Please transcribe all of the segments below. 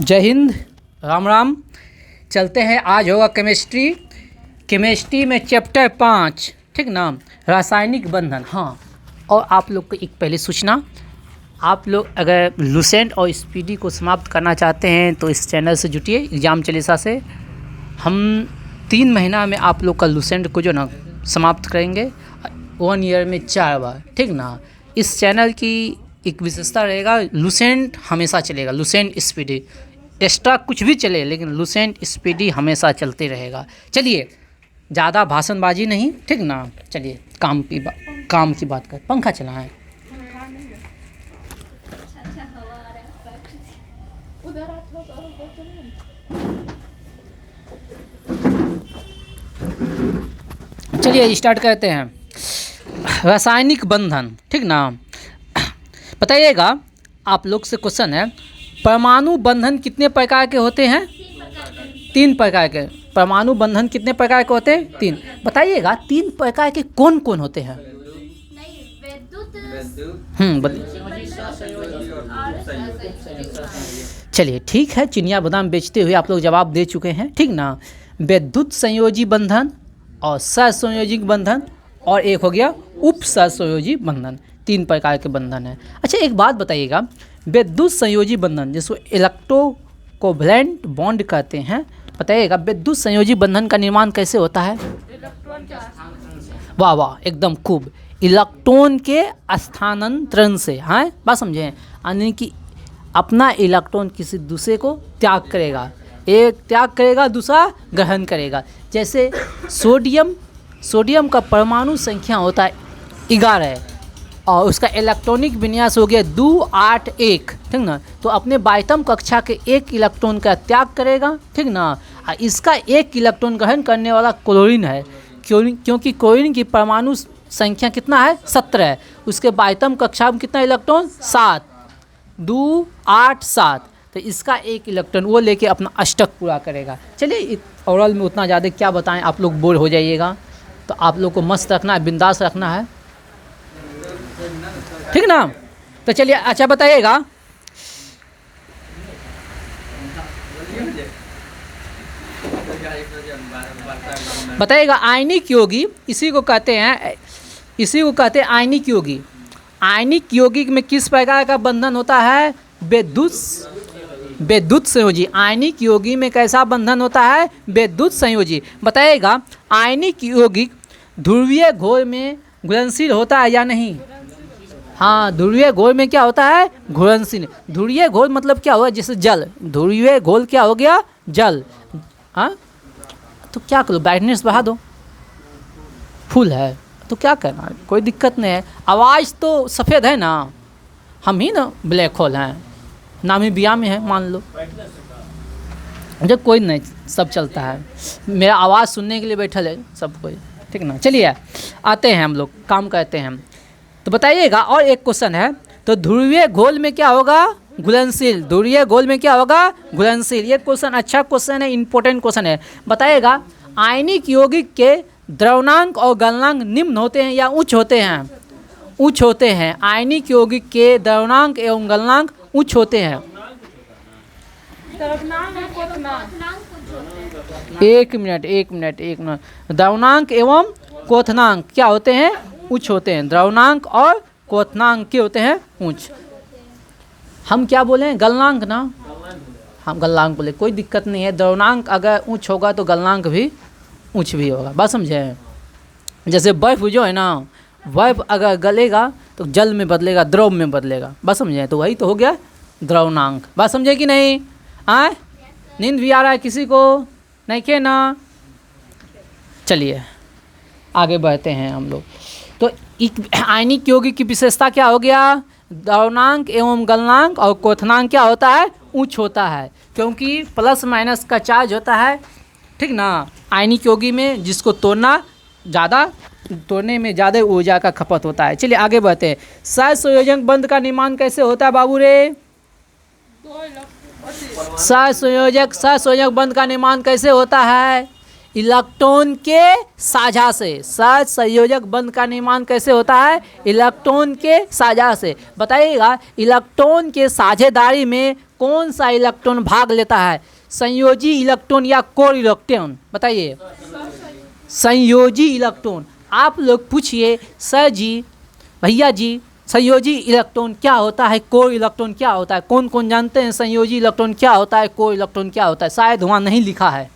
जय हिंद, राम राम। चलते हैं, आज होगा केमिस्ट्री में चैप्टर 5, ठीक ना, रासायनिक बंधन। हाँ, और आप लोग को एक पहले सूचना, आप लोग अगर लुसेंट और स्पीडी को समाप्त करना चाहते हैं तो इस चैनल से जुटिए। एग्ज़ाम चालीसा से हम 3 महीना में आप लोग का लुसेंट को जो ना समाप्त करेंगे 1 ईयर में 4 बार, ठीक ना। इस चैनल की एक विशेषता रहेगा, लुसेंट हमेशा चलेगा, लुसेंट स्पीडी, एक्स्ट्रा कुछ भी चले लेकिन लुसेंट स्पीडी हमेशा चलते रहेगा। चलिए, ज़्यादा भाषणबाजी नहीं, ठीक ना। चलिए काम की बात कर। पंखा चलाएं। चलिए स्टार्ट करते हैं। रासायनिक बंधन, ठीक ना। बताइएगा, आप लोग से क्वेश्चन है, परमाणु बंधन कितने प्रकार के होते हैं? 3 प्रकार के। परमाणु बंधन कितने प्रकार के होते हैं? 3। बताइएगा 3 प्रकार के कौन कौन होते हैं? चलिए ठीक है, चिनिया बादाम बेचते हुए आप लोग जवाब दे चुके हैं, ठीक ना। विद्युत संयोजी बंधन और सहसंयोजी बंधन, और एक हो गया उप सहसंयोजी बंधन। 3 प्रकार के बंधन है। अच्छा एक बात बताइएगा, विद्युत संयोजी बंधन जिसको इलेक्ट्रोकोवैलेंट बॉन्ड कहते हैं, बताइएगा विद्युत संयोजी बंधन का निर्माण कैसे होता है? वाह वाह, एकदम खूब। इलेक्ट्रॉन के स्थानांतरण से। हाँ, बात समझे? यानी कि अपना इलेक्ट्रॉन किसी दूसरे को त्याग करेगा, एक त्याग करेगा, दूसरा ग्रहण करेगा। जैसे सोडियम का परमाणु संख्या होता है 11 और उसका इलेक्ट्रॉनिक विन्यास हो गया 281, ठीक ना। तो अपने बाइटम कक्षा के 1 इलेक्ट्रॉन का त्याग करेगा, ठीक ना। इसका 1 इलेक्ट्रॉन ग्रहण करने वाला क्लोरीन है, क्योंकि क्लोरीन की परमाणु संख्या कितना है? 17 है। उसके बाइटम कक्षा में कितना इलेक्ट्रॉन? 7, 2, 8, 7। तो इसका 1 इलेक्ट्रॉन वो लेके अपना अष्टक पूरा करेगा। चलिए, ओवरऑल में उतना ज़्यादा क्या बताएं, आप लोग बोर हो जाइएगा। तो आप लोग को मस्त रखना है, बिंदास रखना है, ठीक ना। तो चलिए, अच्छा बताइएगा, आयनिक योगी इसी को कहते हैं आयनिक योगी। आयनिक यौगिक में किस प्रकार का बंधन होता है? विद्युत संयोजी। आयनिक यौगिक में कैसा बंधन होता है? विद्युत संयोजी। बताइएगा, आयनिक यौगिक ध्रुवीय घोल में घुलनशील होता है या नहीं? हाँ, ध्रुवीय घोल में क्या होता है? घुलनशील। ध्रुवीय घोल मतलब क्या हुआ? जैसे जल। ध्रुवीय घोल क्या हो गया? जल। हाँ, तो क्या करो, ब्राइटनेस बढ़ा दो, फुल है तो क्या करना, कोई दिक्कत नहीं है। आवाज़ तो सफ़ेद है ना, हम ही ना ब्लैक होल हैं, नामीबिया में है मान लो। मुझे कोई नहीं, सब चलता है, मेरा आवाज़ सुनने के लिए बैठल है सब कोई, ठीक ना। चलिए आते हैं, हम लोग काम करते हैं। तो बताइएगा, और एक क्वेश्चन है, तो ध्रुवीय घोल में क्या होगा? घुलनशील। ध्रुवीय घोल में क्या होगा? घुलनशील। ये क्वेश्चन अच्छा क्वेश्चन है, इंपॉर्टेंट क्वेश्चन है। बताइएगा, आयनिक यौगिक के द्रवणांक और गलनांक निम्न होते हैं या उच्च होते हैं? उच्च होते हैं। आयनिक यौगिक के द्रवणांक एवं गलनांक उच्च होते हैं। एक मिनट। द्रवणांक एवं क्वथनांक क्या होते हैं? उच्च होते हैं। द्रवणांक और क्वथनांक के होते हैं उच्च। हम क्या बोले? गलनांक ना, हम गलनांक बोले, कोई दिक्कत नहीं है। द्रवणांक अगर उच्च होगा तो गलनांक भी उच्च भी होगा, बात समझे? जैसे बर्फ जो है ना, बर्फ अगर गलेगा तो जल में बदलेगा, द्रव में बदलेगा, बात समझे? तो वही तो हो गया द्रवणांक, बात समझे कि नहीं? आए, नींद भी आ रहा है किसी को? नहीं के ना। चलिए आगे बढ़ते हैं हम लोग। तो आयनिक यौगिक की विशेषता क्या हो गया? द्रवणांक एवं गलनांक और क्वथनांक क्या होता है? उच्च होता है, क्योंकि प्लस माइनस का चार्ज होता है, ठीक ना, आयनिक यौगिक में, जिसको तोड़ने में ज़्यादा ऊर्जा का खपत होता है। चलिए आगे बढ़ते हैं। सहसंयोजक बंध का निर्माण कैसे होता है बाबू रे? सहसंयोजक बंध का निर्माण कैसे होता है? इलेक्ट्रॉन के साझा से। सहसंयोजक बंध का निर्माण कैसे होता है? इलेक्ट्रॉन के साझा से। बताइएगा इलेक्ट्रॉन के साझेदारी में कौन सा इलेक्ट्रॉन भाग लेता है? संयोजी इलेक्ट्रॉन या कोर इलेक्ट्रॉन? बताइए। संयोजी इलेक्ट्रॉन। आप लोग पूछिए सर जी, भैया जी, संयोजी इलेक्ट्रॉन क्या होता है, कोर इलेक्ट्रॉन क्या होता है? कौन कौन जानते हैं संयोजी इलेक्ट्रॉन क्या होता है, कोर इलेक्ट्रॉन क्या होता है? शायद वहाँ नहीं लिखा है।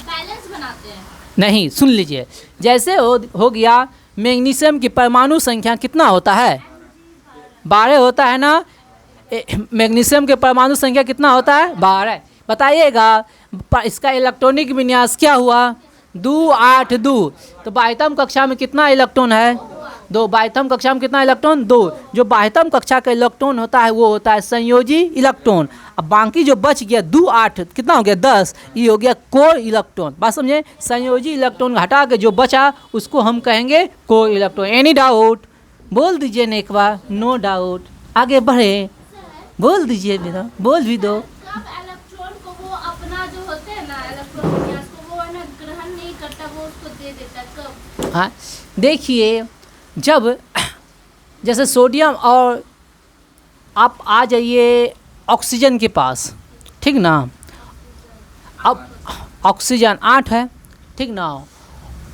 बैलेंस बनाते हैं। नहीं, सुन लीजिए। जैसे हो गया मैग्नीशियम की परमाणु संख्या कितना होता है? 12 होता है ना। मैग्नीशियम के परमाणु संख्या कितना होता है? 12। बताइएगा इसका इलेक्ट्रॉनिक विन्यास क्या हुआ? 2 8 2। तो बाह्यतम कक्षा में कितना इलेक्ट्रॉन है? 2। बाह्यतम कक्षा में कितना इलेक्ट्रॉन? 2। जो बाह्यतम कक्षा का इलेक्ट्रॉन होता है वो होता है संयोजी इलेक्ट्रॉन। अब बाकी जो बच गया 2 8 कितना हो गया? 10। ये हो गया कोर इलेक्ट्रॉन। बात समझे? संयोजी इलेक्ट्रॉन हटा के जो बचा उसको हम कहेंगे कोर इलेक्ट्रॉन। Any doubt? बोल दीजिए ने एक बार। No doubt. आगे बढ़े, बोल दीजिए बेटा, बोल भी दो। कब इलेक्ट्रॉन को वो अपना जो होते हैं ना इलेक्ट्रॉन विन्यास को वो है ना ग्रहण नहीं करता, वो उसको दे देता, कब? हाँ, देखिए जब जैसे सोडियम और आप आ जाइए ऑक्सीजन के पास, ठीक ना। अब ऑक्सीजन 8 है, ठीक ना।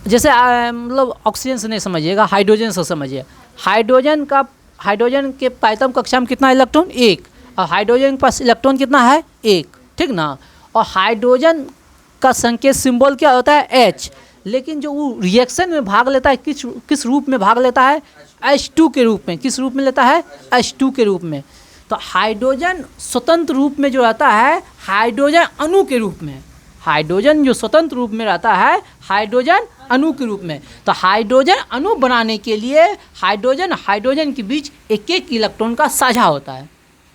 जैसे मतलब ऑक्सीजन से नहीं समझिएगा, हाइड्रोजन से समझिए। हाइड्रोजन के पैतम कक्षा में कितना इलेक्ट्रॉन? 1। और हाइड्रोजन के पास इलेक्ट्रॉन कितना है? 1, ठीक ना। और हाइड्रोजन का संकेत सिंबल क्या होता है? H। लेकिन जो वो रिएक्शन में भाग लेता है किस रूप में भाग लेता है? H2 के रूप में। किस रूप में लेता है? H2 के रूप में। तो हाइड्रोजन स्वतंत्र रूप में जो रहता है हाइड्रोजन अणु के रूप में। हाइड्रोजन जो स्वतंत्र रूप में रहता है हाइड्रोजन अणु के रूप में। तो हाइड्रोजन अणु बनाने के लिए हाइड्रोजन के बीच एक एक इलेक्ट्रॉन का साझा होता है।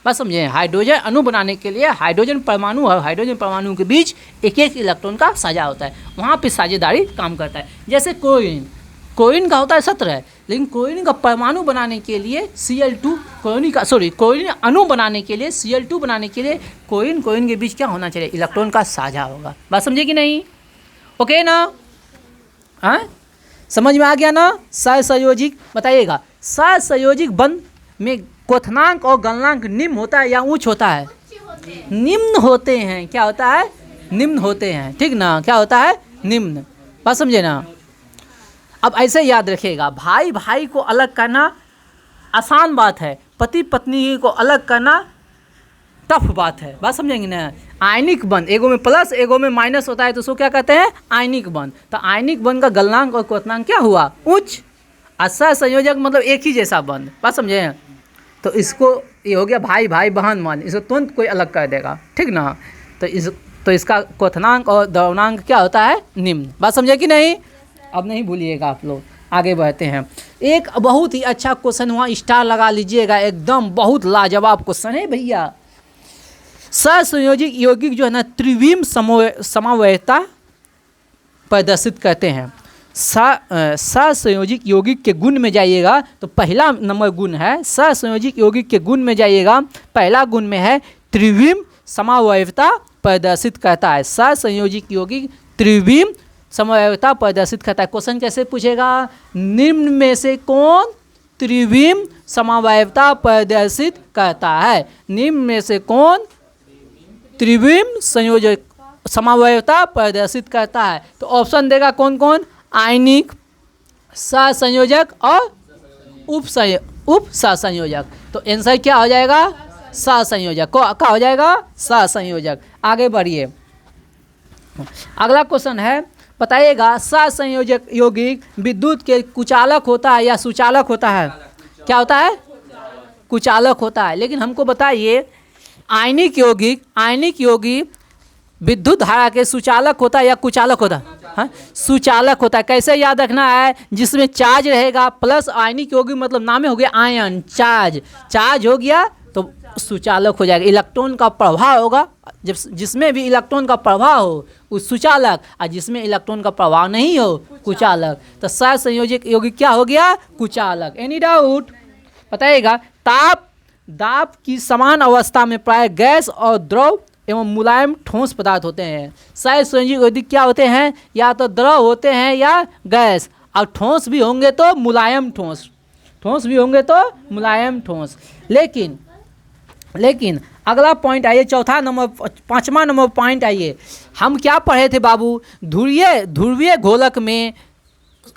बस समझे? हाइड्रोजन अणु बनाने के लिए हाइड्रोजन परमाणु और हाइड्रोजन परमाणु के बीच एक एक इलेक्ट्रॉन का साझा होता है। वहाँ पे साझेदारी काम करता है। जैसे क्लोरीन का होता है 17, लेकिन क्लोरीन का परमाणु बनाने के लिए Cl2 क्लोरीन अणु बनाने के लिए Cl2 बनाने के लिए क्लोरीन के बीच क्या होना चाहिए? इलेक्ट्रॉन का साझा होगा। बात समझे कि नहीं? ओके ना? हाँ, समझ में आ गया ना? सहसंयोजिक। बताइएगा सहसंयोजिक बंध में क्वथनांक और गलनांक निम्न होता है या उच्च होता है? निम्न होते हैं। क्या होता है? निम्न होते हैं, ठीक ना। क्या होता है? निम्न। बात समझे ना? अब ऐसे याद रखिएगा, भाई भाई को अलग करना आसान बात है, पति पत्नी को अलग करना टफ बात है। बात समझेंगे ना? आयनिक बंध, एगो में प्लस एगो में माइनस होता है तो उसको क्या कहते हैं? आयनिक बंध। तो आयनिक बंध का गलनांक और क्वथनांक क्या हुआ? उच्च। सहसंयोजक मतलब एक ही जैसा बंध। बात समझे? तो इसको ये हो गया भाई भाई बहन मान, इसको तुरंत कोई अलग कर देगा, ठीक ना। तो इसका क्वथनांक और द्रवनांक क्या होता है? निम्न। बात समझे कि नहीं? अब नहीं भूलिएगा आप लोग। आगे बढ़ते हैं। एक बहुत ही अच्छा क्वेश्चन हुआ, स्टार लगा लीजिएगा, एकदम बहुत लाजवाब क्वेश्चन है भैया। सहसंयोजिक यौगिक जो है ना त्रिविम समवायता प्रदर्शित करते हैं। सहसंयोजिक यौगिक के गुण में जाइएगा तो पहला नंबर गुण है, सहसंयोजिक यौगिक के गुण में जाइएगा पहला गुण में है त्रिविम समवायता प्रदर्शित करता है। सहसंयोजिक यौगिक त्रिविम समवायता प्रदर्शित करता है। क्वेश्चन कैसे पूछेगा? निम्न में से कौन त्रिविम समवायता प्रदर्शित करता है? निम्न में से कौन त्रिविम संयोजक समवायता प्रदर्शित करता है? तो ऑप्शन देगा कौन कौन? आयनिक, सहसंयोजक और उप सहसंयोजक। तो आंसर क्या हो जाएगा? सहसंयोजक। क्या हो जाएगा? सहसंयोजक। आगे बढ़िए। अगला क्वेश्चन है, बताइएगा सहसंयोजक यौगिक विद्युत के कुचालक होता है या सुचालक होता है? क्या होता है? कुचालक होता है। लेकिन हमको बताइए आयनिक यौगिक विद्युत धारा के सुचालक होता है या कुचालक होता है? हाँ, सुचालक होता है। कैसे याद रखना है? जिसमें चार्ज रहेगा प्लस आयनिक यौगिक मतलब नाम हो गया आयन, चार्ज हो गया तो सुचालक हो जाएगा। इलेक्ट्रॉन का प्रवाह होगा, जिसमें भी इलेक्ट्रॉन का प्रवाह हो उस सुचालक, और जिसमें इलेक्ट्रॉन का प्रवाह नहीं हो कुचालक। तो सहसंयोजक यौगिक क्या हो गया? कुचालक। Any doubt? बताइएगा दाब की समान अवस्था में प्राय गैस और द्रव एवं मुलायम ठोस पदार्थ होते हैं। सहसंयोजक यौगिक क्या होते हैं? या तो द्रव होते हैं या गैस, और ठोस भी होंगे तो मुलायम ठोस, ठोस भी होंगे तो मुलायम ठोस। लेकिन अगला पॉइंट आइए, चौथा नंबर, पाँचवा नंबर पॉइंट आइए। हम क्या पढ़े थे बाबू? ध्रुवीय घोलक में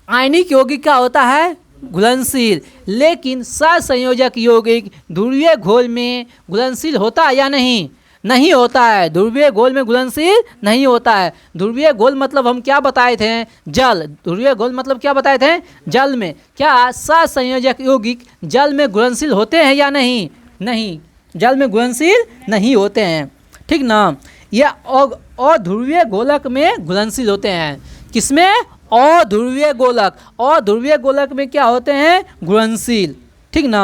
आयनिक यौगिक क्या होता है? घुलनशील। लेकिन सहसंयोजक यौगिक ध्रुवीय घोल में घुलनशील होता है या नहीं? नहीं होता है। ध्रुवीय घोल में घुलनशील नहीं होता है। ध्रुवीय घोल मतलब हम क्या बताए थे? जल। ध्रुवीय घोल मतलब क्या बताए थे? जल में। क्या सहसंयोजक यौगिक जल में घुलनशील होते हैं या नहीं? नहीं, जल में घुलनशील नहीं होते हैं, ठीक ना। यह अध्रुवीय घोलक में घुलनशील होते हैं। किसमें? अध्रुवीय गोलक। अध्रुवीय गोलक में क्या होते हैं? घुलनशील, ठीक ना।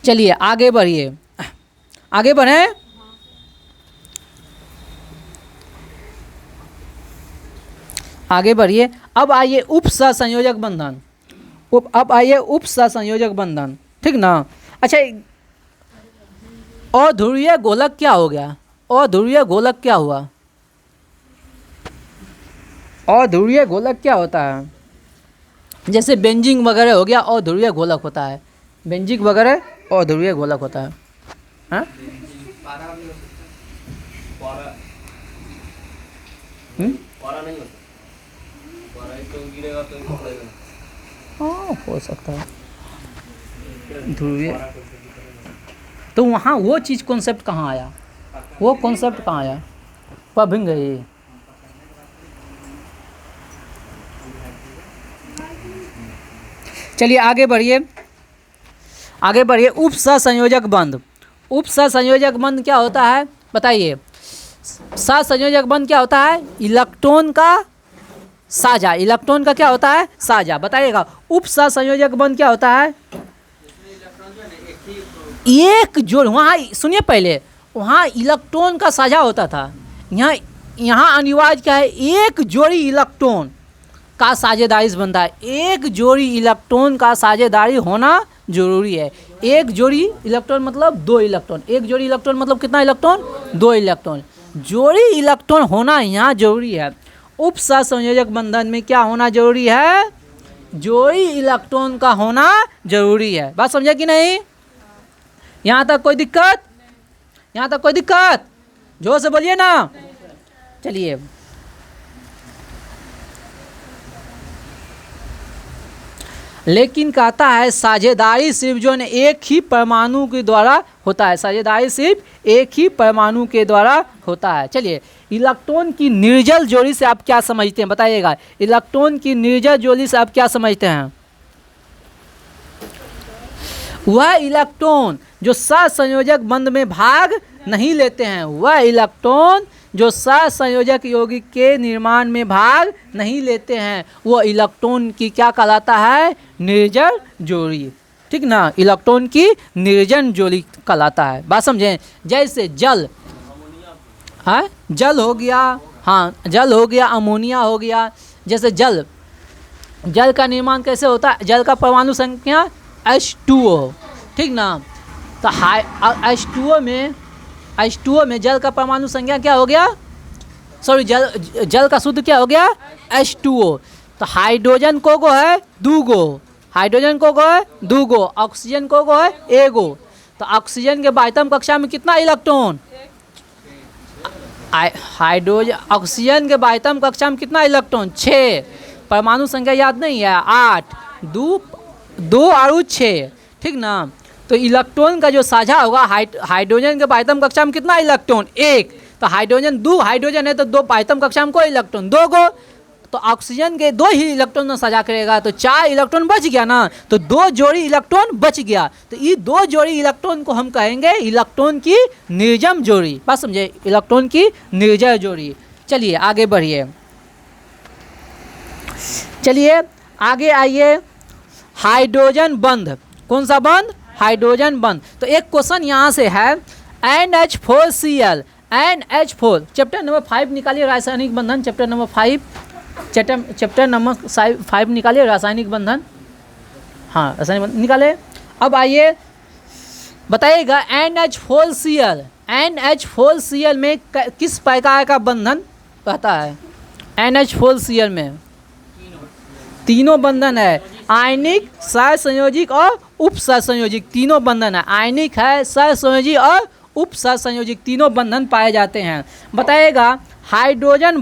चलिए आगे बढ़िए, आगे बढ़ें। आगे बढ़िए। अब आइए उप सहसंयोजक बंधन। अब आइए उप सहसंयोजक बंधन, ठीक ना। अच्छा, अध्रुवीय गोलक क्या हो गया? अध्रुवीय गोलक क्या हुआ? अध्रुवीय गोलक क्या होता है? जैसे बेंजीन वगैरह हो गया, अध्रुवीय गोलक होता है। बेंजीन वगैरह अध्रुवीय गोलक होता है। हाँ? हो सकता है ध्रुवीय। तो वहाँ वो चीज़ कॉन्सेप्ट कहाँ आया? वो कॉन्सेप्ट कहाँ आया? पभिंग है। चलिए आगे बढ़िए, आगे बढ़िए। उप सहसंयोजक बंध। उप सहसंयोजक बंध क्या होता है बताइए? सहसंयोजक बंध क्या होता है? इलेक्ट्रॉन का साझा। इलेक्ट्रॉन का क्या होता है? साझा। बताइएगा उप सहसंयोजक बंध क्या होता है? एक जोड़। वहाँ सुनिए पहले, वहाँ इलेक्ट्रॉन का साझा होता था। यहाँ अनिवार्य क्या है? एक जोड़ी इलेक्ट्रॉन का साझेदारी से बनता है। एक जोड़ी इलेक्ट्रॉन का साझेदारी होना जरूरी है। एक जोड़ी इलेक्ट्रॉन मतलब दो इलेक्ट्रॉन। एक जोड़ी इलेक्ट्रॉन मतलब कितना इलेक्ट्रॉन? दो इलेक्ट्रॉन। जोड़ी इलेक्ट्रॉन होना यहाँ जरूरी है। उप सहसंयोजक बंधन में क्या होना जरूरी है? जोड़ी इलेक्ट्रॉन का होना जरूरी है। बात समझे कि नहीं? यहाँ तक कोई दिक्कत? यहाँ तक कोई दिक्कत? जोर से बोलिए ना। चलिए लेकिन कहता है साझेदारी सिर्फ जो है एक ही परमाणु के द्वारा होता है। साझेदारी सिर्फ एक ही परमाणु के द्वारा होता है। चलिए, इलेक्ट्रॉन की निर्जल जोड़ी से आप क्या समझते हैं बताइएगा? इलेक्ट्रॉन की निर्जल जोड़ी से आप क्या समझते हैं? वह इलेक्ट्रॉन जो सहसंयोजक बंध में भाग नहीं लेते हैं। वह इलेक्ट्रॉन जो सहसंयोजक यौगिक के निर्माण में भाग नहीं लेते हैं, वो इलेक्ट्रॉन की क्या कहलाता है? निर्जल जोड़ी, ठीक ना। इलेक्ट्रॉन की निर्जल जोड़ी कहलाता है। बात समझें? जैसे जल, हाँ जल हो गया, हाँ जल हो गया, अमोनिया हो गया। जैसे जल का निर्माण कैसे होता है? जल का परमाणु संख्या H2O, ठीक ना। तो H2O में जल का परमाणु संख्या क्या हो गया? सॉरी, जल का शुद्ध क्या हो गया? H2O। तो हाइड्रोजन को है 2 गो, हाइड्रोजन को है 2 गो, ऑक्सीजन को है 1 गो। तो ऑक्सीजन के बाह्यतम कक्षा में कितना इलेक्ट्रॉन? हाइड्रोजन ऑक्सीजन के बाह्यतम कक्षा में कितना इलेक्ट्रॉन? 6। परमाणु संख्या याद नहीं है? 8, 2 और 6, ठीक ना। तो इलेक्ट्रॉन का जो साझा होगा हाइड्रोजन के बाह्यतम कक्षा में कितना इलेक्ट्रॉन? 1। तो हाइड्रोजन 2 हाइड्रोजन है तो 2 बाह्यतम कक्षा में कोई इलेक्ट्रॉन 2 गो। तो ऑक्सीजन के 2 ही इलेक्ट्रॉन साझा करेगा, तो 4 इलेक्ट्रॉन बच गया ना। तो 2 जोड़ी इलेक्ट्रॉन बच गया। तो ये 2 जोड़ी इलेक्ट्रॉन को हम कहेंगे इलेक्ट्रॉन की निर्जम जोड़ी। बात समझे? इलेक्ट्रॉन की निर्जल जोड़ी। चलिए आगे बढ़िए, चलिए आगे आइए। हाइड्रोजन बंध। कौन सा बंध? हाइड्रोजन बंध। तो एक क्वेश्चन यहाँ से है, NH4Cl, NH4, चैप्टर नंबर 5 निकालिए रासायनिक बंधन। चैप्टर नंबर 5, चैप्टर नंबर 5 निकालिए रासायनिक बंधन। हाँ रासायनिक बंधन निकाले। अब आइए बताइएगा NH4Cl, NH4Cl में किस प्रकार का बंधन रहता है? NH4Cl में तीनों बंधन है, आयनिक, सहसंयोजिक और उपसहसंयोजिक, तीनों बंधन है। आयनिक है, सहसंयोजिक और उपसहसंयोजिक, तीनों बंधन पाए जाते हैं। बताइएगा हाइड्रोजन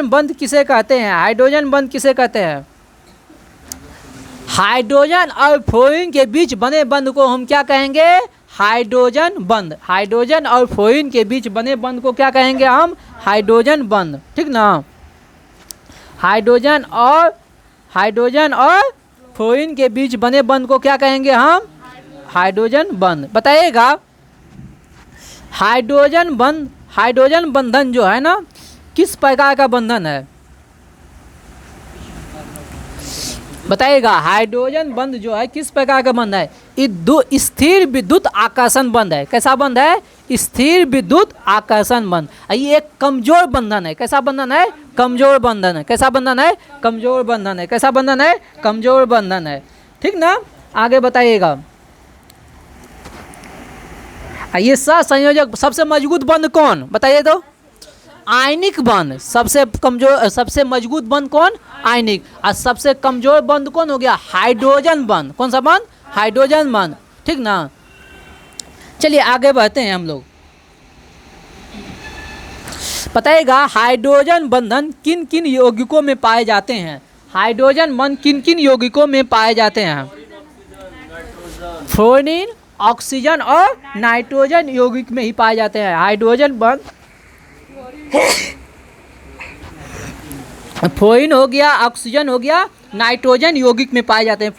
बंध किसे कहते हैं? हाइड्रोजन बंध किसे कहते हैं? हाइड्रोजन और फ्लोरीन के बीच बने बंध को हम क्या कहेंगे? हाइड्रोजन बंध। हाइड्रोजन और फ्लोरीन के बीच बने बंध को क्या कहेंगे हम? हाइड्रोजन बंध, ठीक ना। हाइड्रोजन और फ्लोरीन के बीच बने बंध को क्या कहेंगे हम? हाइड्रोजन बंध। बताइएगा हाइड्रोजन बंधन जो है ना, किस प्रकार का बंधन है? बताइएगा हाइड्रोजन बंध जो है किस प्रकार का बंध है? स्थिर विद्युत आकर्षण बंध है। कैसा बंध है? स्थिर विद्युत आकर्षण बंध। ये एक कमजोर बंधन है। कैसा बंधन है? कमजोर बंधन है। कैसा बंधन है? कमजोर बंधन है। कैसा बंधन है? कमजोर बंधन है, ठीक ना। आगे बताइएगा ये सहसंयोजक सबसे मजबूत बंध कौन? बताइए तो। आयनिक बंध। सबसे मजबूत बंध कौन? आयनिक। और सबसे कमजोर बंध कौन हो गया? हाइड्रोजन बंध। कौन सा बंध? हाइड्रोजन बंध, ठीक ना। चलिए आगे बढ़ते हैं हम लोग। बताइएगा हाइड्रोजन बंधन किन किन यौगिकों में पाए जाते हैं? हाइड्रोजन बंध किन किन यौगिकों में पाए जाते हैं? फ्लोरीन, ऑक्सीजन और नाइट्रोजन यौगिक में ही पाए जाते हैं हाइड्रोजन बंध। फ्लोरीन हो गया, ऑक्सीजन हो गया, नाइट्रोजन यौगिक में पाए जाते हैं।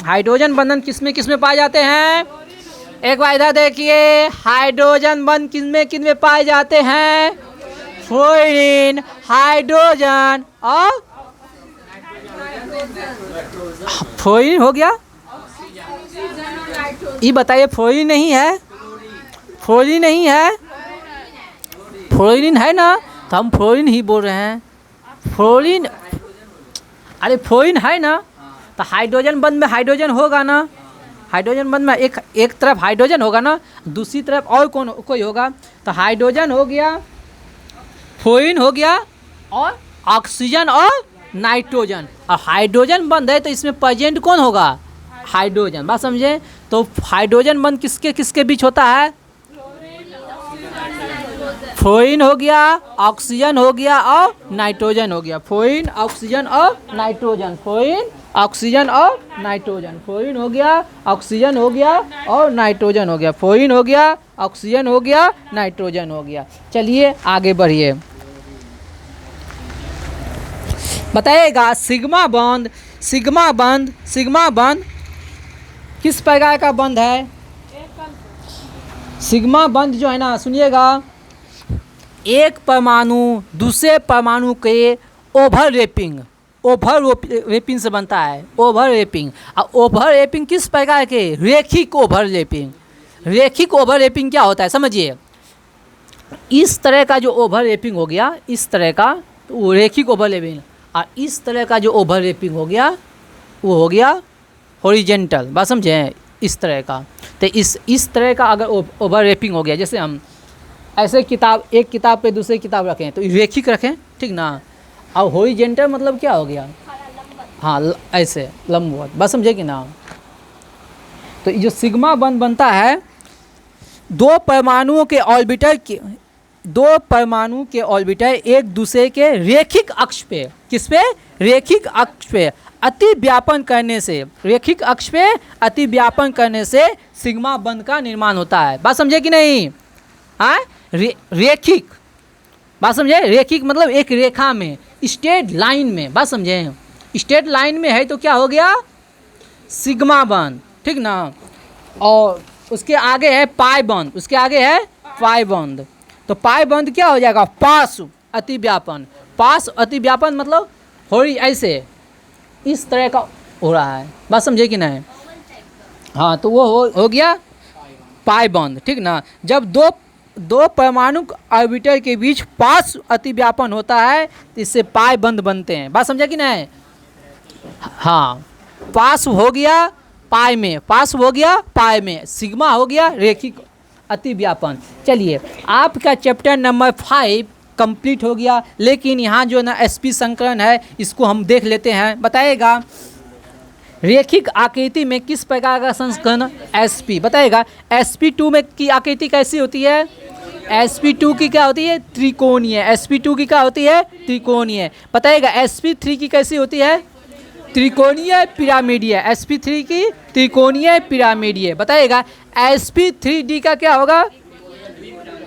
हाइड्रोजन बंधन किस में पाए जाते हैं? एक बार इधर देखिए, हाइड्रोजन बंध किन में पाए जाते हैं? फ्लोरीन, हाइड्रोजन और फ्लोरीन हो गया। ये बताइए फ्लोरीन नहीं है? फ्लोरीन नहीं है? फ्लोरीन है ना, तो हम फ्लोरीन ही बोल रहे हैं। फ्लोरीन, अरे फ्लोरीन है ना, तो हाइड्रोजन बंध में हाइड्रोजन होगा ना। हाइड्रोजन बंध में एक तरफ हाइड्रोजन होगा ना, दूसरी तरफ और कोई होगा। तो हाइड्रोजन हो गया, फ्लोरीन हो गया और ऑक्सीजन और नाइट्रोजन। और हाइड्रोजन बंध है तो इसमें प्रेजेंट कौन होगा? हाइड्रोजन। बात समझे? तो हाइड्रोजन बंध किसके बीच होता है? फ्लोरीन हो गया, ऑक्सीजन हो गया और नाइट्रोजन हो गया। फ्लोरीन, ऑक्सीजन और नाइट्रोजन। फ्लोरीन, ऑक्सीजन और नाइट्रोजन। फ्लोरीन हो गया, ऑक्सीजन हो गया और नाइट्रोजन हो गया। फ्लोरीन हो गया, ऑक्सीजन हो गया, नाइट्रोजन हो गया। चलिए आगे बढ़िए। बताइएगा सिग्मा बंध किस प्रकार का बंध है? सिग्मा बंध जो है ना, सुनिएगा, एक परमाणु दूसरे परमाणु के ओवर रेपिंग से बनता है। ओवर रेपिंग किस प्रकार के? रेखिक ओवर रेपिंग क्या होता है समझिए। इस तरह का जो ओवर रेपिंग हो गया, इस तरह का, तो वो रेखिक ओवर रेपिंग। और इस तरह का जो ओवर रेपिंग हो गया, वो हो गया हॉरिजेंटल। बात समझे? इस तरह का। तो इस तरह का अगर ओवर रेपिंग हो गया, जैसे हम ऐसे एक किताब पे दूसरी किताब रखें तो रेखिक रखें, ठीक ना। और हॉरिजेंटल मतलब क्या हो गया? हाँ, ऐसे लंबवत। बस समझे कि ना। तो जो सिग्मा बंध बनता है, दो परमाणु के ऑर्बिटर एक दूसरे के रेखिक अक्ष पे, किस पे? रेखिक अक्ष पे अतिव्यापन करने से सिग्मा बंध का निर्माण होता है। बात समझे कि नहीं? हाँ, रेखिक। बात समझे? रेखिक मतलब एक रेखा में, स्ट्रेट लाइन में। बात समझे? स्ट्रेट लाइन में है तो क्या हो गया? सिग्मा बंध, ठीक ना। और उसके आगे है पाई बंध। तो पाई बंध क्या हो जाएगा? पार्श्व अतिव्यापन मतलब ऐसे इस तरह का हो रहा है। बात समझे कि नहीं? हाँ, तो वो हो गया पाई बंध, ठीक ना। जब दो परमाणु ऑर्बिटर के बीच पार्श्व अतिव्यापन होता है तो इससे पाई बंध बनते हैं। बात समझे कि नहीं? हाँ, पार्श्व हो गया पाई में, सिग्मा हो गया रेखिक अति व्यापन। चलिए आपका चैप्टर नंबर 5 कंप्लीट हो गया, लेकिन यहाँ जो ना sp संकलन है इसको हम देख लेते हैं। बताएगा रेखिक आकृति में किस प्रकार का संस्करण sp, बताएगा sp2 में की आकृति कैसी होती है, sp2 की क्या होती है, त्रिकोणीय। sp2 की क्या होती है, त्रिकोणीय। बताएगा sp3 की कैसी होती है, त्रिकोणीय पिरामिडीय। sp3 की त्रिकोणीय पिरामिडीय। बताएगा sp3d का क्या होगा,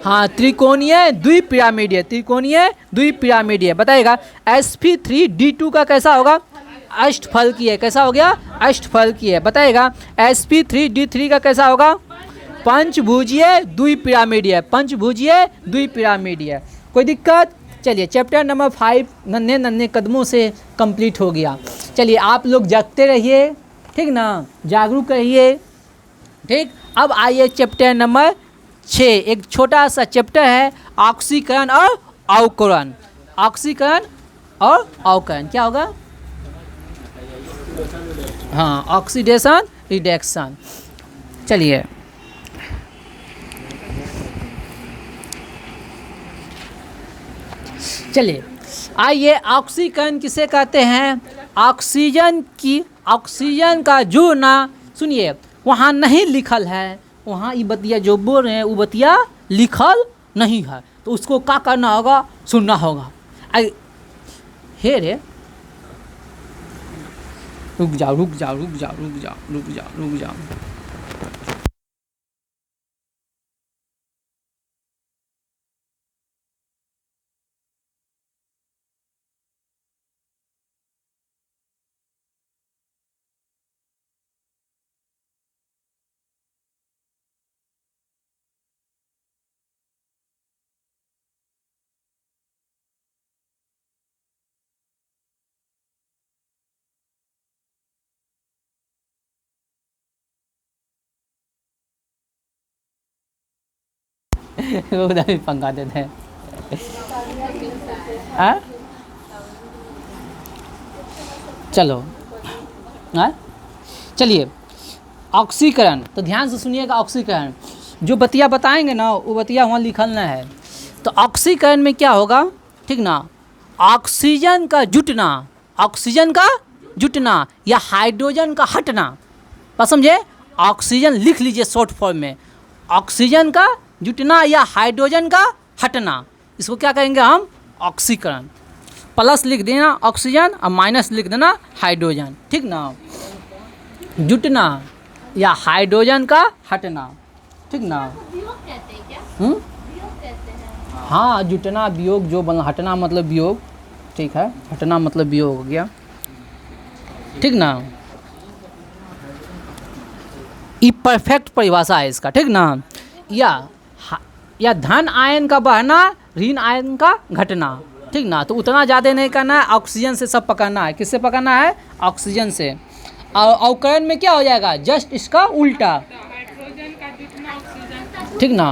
हाँ त्रिकोणीय द्विपिरामिडीय, त्रिकोणीय द्विपिरामिडीय। बताएगा sp3d2 का कैसा होगा, अष्टफलकीय। कैसा हो गया, अष्टफलकीय। बताएगा sp3d3 का कैसा होगा, पंचभुजीय द्विपिरामिडीय, पंचभुजीय द्विपिरामिडीय। कोई दिक्कत। चलिए चैप्टर नंबर 5 नन्हे नन्हे कदमों से कंप्लीट हो गया। चलिए आप लोग जागते रहिए, ठीक ना, जागरूक रहिए, ठीक। अब आइए चैप्टर नंबर 6, एक छोटा सा चैप्टर है ऑक्सीकरण और अवकरण। ऑक्सीकरण और अवकरण क्या होगा, हाँ ऑक्सीडेशन रिडक्शन। चलिए चलिए आइए ऑक्सीकरण किसे कहते हैं, ऑक्सीजन का जुड़ना। सुनिए वहाँ नहीं लिखल है, वहाँ ये बतिया जो बोल रहे हैं वो बतिया लिखल नहीं है, तो उसको क्या करना होगा, सुनना होगा। हे रे रुक जाओ रुक जाओ रुक जाओ रुक जाओ रुक जाओ रुक जाओ। उधर भी पंखा देते हैं। चलो हाँ चलिए ऑक्सीकरण, तो ध्यान से सुनिएगा। ऑक्सीकरण जो बतिया बताएंगे ना वो बतिया वहाँ लिखल ना है। तो ऑक्सीकरण में क्या होगा, ठीक ना, ऑक्सीजन का जुटना, ऑक्सीजन का जुटना या हाइड्रोजन का हटना। बस समझे, ऑक्सीजन लिख लीजिए शॉर्ट फॉर्म में, ऑक्सीजन का जुटना या हाइड्रोजन का हटना, इसको क्या कहेंगे हम, ऑक्सीकरण। प्लस लिख देना ऑक्सीजन और माइनस लिख देना हाइड्रोजन, ठीक ना। जुटना या हाइड्रोजन का हटना, ठीक ना। वियोग कहते हैं क्या, वियोग कहते हैं। हाँ जुटना वियोग जो बना, हटना मतलब वियोग, ठीक है, हटना मतलब वियोग हो गया, ठीक ना। ये परफेक्ट परिभाषा है इसका, ठीक ना। या धन आयन का बढ़ना, ऋण आयन का घटना, ठीक ना। तो उतना ज़्यादा नहीं करना है, ऑक्सीजन से सब पकड़ना है। किससे पकड़ना है, ऑक्सीजन से। और अवकरण में क्या हो जाएगा, जस्ट इसका उल्टा, ठीक ना।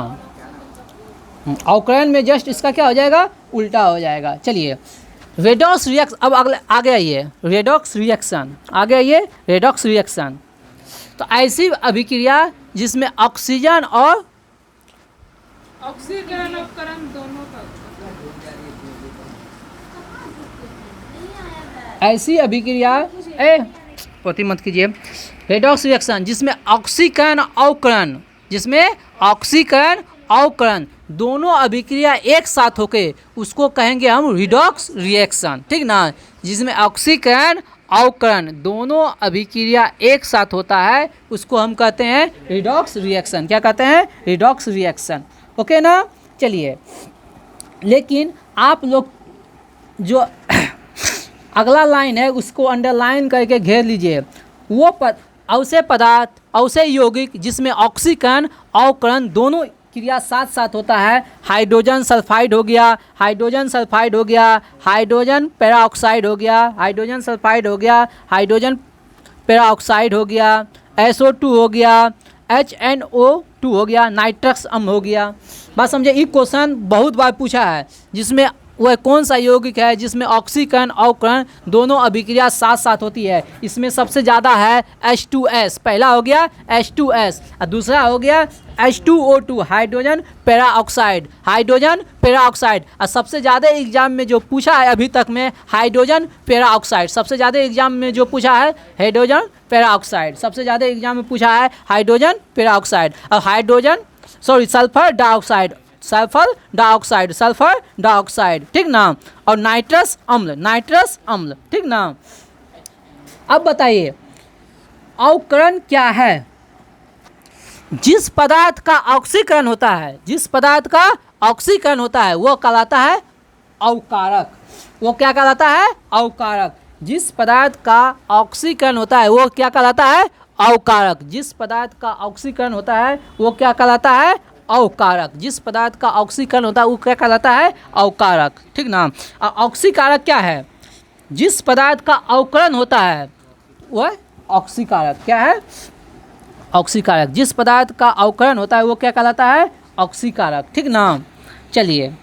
अवकरण में जस्ट इसका क्या हो जाएगा, उल्टा हो जाएगा। चलिए रेडॉक्स रिएक्शन, अब अगले आगे आइए, रेडॉक्स रिएक्शन, आगे आइए रेडॉक्स रिएक्शन। तो ऐसी अभिक्रिया जिसमें ऑक्सीजन और ऑक्सीकरण उपकरण दोनों का, ऐसी अभिक्रिया पोती मत कीजिए, रेडॉक्स रिएक्शन जिसमें ऑक्सीकरण अवकरण, जिसमें ऑक्सीकरण अवकरण दोनों अभिक्रिया एक साथ होके उसको कहेंगे हम रिडॉक्स रिएक्शन, ठीक ना। जिसमें ऑक्सीकरण अवकरण दोनों अभिक्रिया एक साथ होता है उसको हम कहते हैं रिडॉक्स रिएक्शन। क्या कहते हैं, रिडॉक्स रिएक्शन, ओके ना। चलिए लेकिन आप लोग जो अगला लाइन है उसको अंडरलाइन करके घेर लीजिए। वो ऐसे पदार्थ, ऐसे यौगिक जिसमें ऑक्सीकरण अवकरण दोनों क्रिया साथ साथ होता है। हाइड्रोजन सल्फाइड हो गया, हाइड्रोजन सल्फाइड हो गया, हाइड्रोजन पेराऑक्साइड हो गया, हाइड्रोजन सल्फाइड हो गया, हाइड्रोजन पेराऑक्साइड हो गया, SO2 हो गया, HNO2 हो गया, नाइट्रस अम्ल हो गया। बात समझे, ये क्वेश्चन बहुत बार पूछा है जिसमें वह कौन सा यौगिक है जिसमें ऑक्सीकरण अवकरण दोनों अभिक्रिया साथ साथ होती है? इसमें सबसे ज़्यादा है H2S, पहला हो गया H2S और दूसरा हो गया H2O2 हाइड्रोजन पेराऑक्साइड, हाइड्रोजन पेराऑक्साइड। और सबसे ज़्यादा एग्जाम में जो पूछा है अभी तक में हाइड्रोजन पेराऑक्साइड, सबसे ज़्यादा एग्जाम में जो पूछा है हाइड्रोजन पेराऑक्साइड, सबसे ज़्यादा एग्जाम में पूछा है हाइड्रोजन पेराऑक्साइड। और sulphur dioxide, sulphur dioxide, sulphur dioxide, ठीक ना। और नाइट्रस अम्ल, नाइट्रस अम्ल, ठीक ना। अब बताइए अवकरण क्या है? जिस पदार्थ का ऑक्सीकरण होता है, जिस पदार्थ का ऑक्सीकरण होता है वो कहलाता है अवकारक। वो क्या कहलाता है? अवकारक। जिस पदार्थ का ऑक्सीकरण होता है वो क्या कहलाता है? अवकारक। जिस पदार्थ का ऑक्सीकरण होता है वो क्या कहलाता है? अवकारक। जिस पदार्थ का ऑक्सीकरण होता है वो क्या कहलाता है? अवकारक, ठीक ना। ऑक्सीकारक क्या है? जिस पदार्थ का अवकरण होता है वह ऑक्सीकारक। क्या है? ऑक्सीकारक। जिस पदार्थ का अवकरण होता है वो क्या कहलाता है? ऑक्सीकारक, ठीक ना। चलिए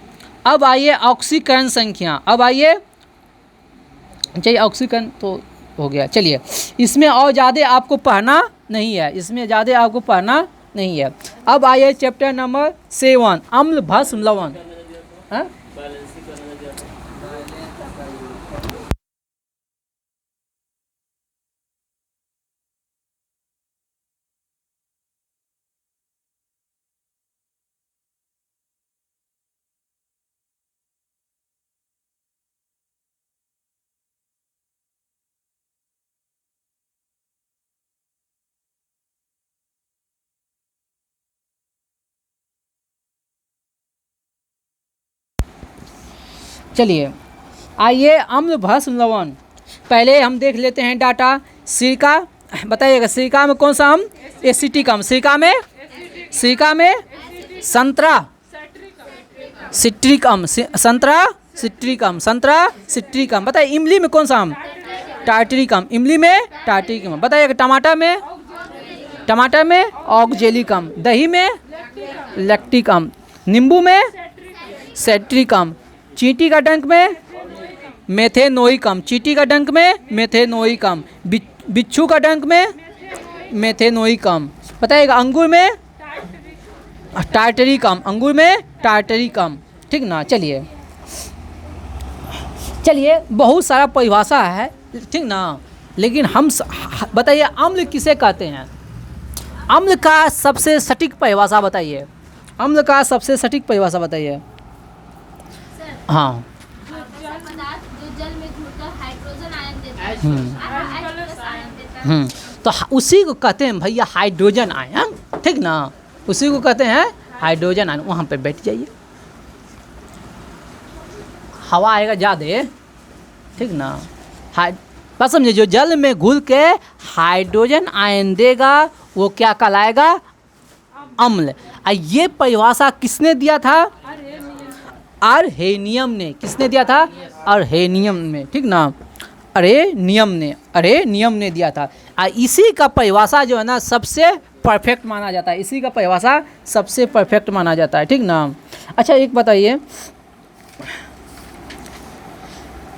अब आइए ऑक्सीकरण संख्या। अब आइए, चलिए ऑक्सीकरण तो हो गया। चलिए इसमें और ज़्यादा आपको पढ़ना नहीं है, इसमें ज़्यादा आपको पढ़ना नहीं है। अब आइए चैप्टर नंबर 7 अम्ल भस्म लवण। हाँ? चलिए आइए अम्ल भस्म लवण। पहले हम देख लेते हैं डाटा। सिरका, बताइएगा सिरका में कौन सा अम्ल? एसिटिक अम्ल। सिरका में संतरा सिट्रिक अम्ल, संतरा सिट्रिक अम्ल, संतरा सिट्रिक अम्ल। बताइए इमली में कौन सा अम्ल? टार्टरिक अम्ल। इमली में टार्टरिक अम्ल। बताइएगा टमाटर में ऑक्जेलिक अम्ल। दही में लैक्टिक अम्ल। नींबू में सेट्रिक अम्ल। चींटी का डंक में मेथेनोइक अम्ल। चींटी का डंक में मेथेनोइक अम्ल। बिच्छू का डंक में मेथेनोइक अम्ल। बताइएगा अंगूर में टार्टरिक अम्ल। अंगूर में टार्टरिक अम्ल, ठीक ना। चलिए बहुत सारा परिभाषा है, ठीक ना। लेकिन हम बताइए अम्ल किसे कहते हैं? अम्ल का सबसे सटीक परिभाषा बताइए। अम्ल का सबसे सटीक परिभाषा बताइए। हाँ, पदार्थ जो जल में घुलकर हाइड्रोजन आयन देता है, H+ आयन देता है। तो उसी को कहते हैं भैया हाइड्रोजन आयन, ठीक ना। उसी को कहते हैं हाइड्रोजन आयन। वहाँ पे बैठ जाइए, हवा आएगा ज़्यादा, ठीक ना। बस समझे, जो जल में घुल के हाइड्रोजन आयन देगा वो क्या कहलाएगा? अम्ल। ये परिभाषा किसने दिया था? अर्हेनियम ने। किसने दिया था? अर्हेनियम ने, ठीक ना। अर्हेनियम ने दिया था। इसी का परिभाषा जो है ना सबसे परफेक्ट माना जाता है। इसी का परिभाषा सबसे परफेक्ट माना जाता है, ठीक ना। अच्छा एक बताइए,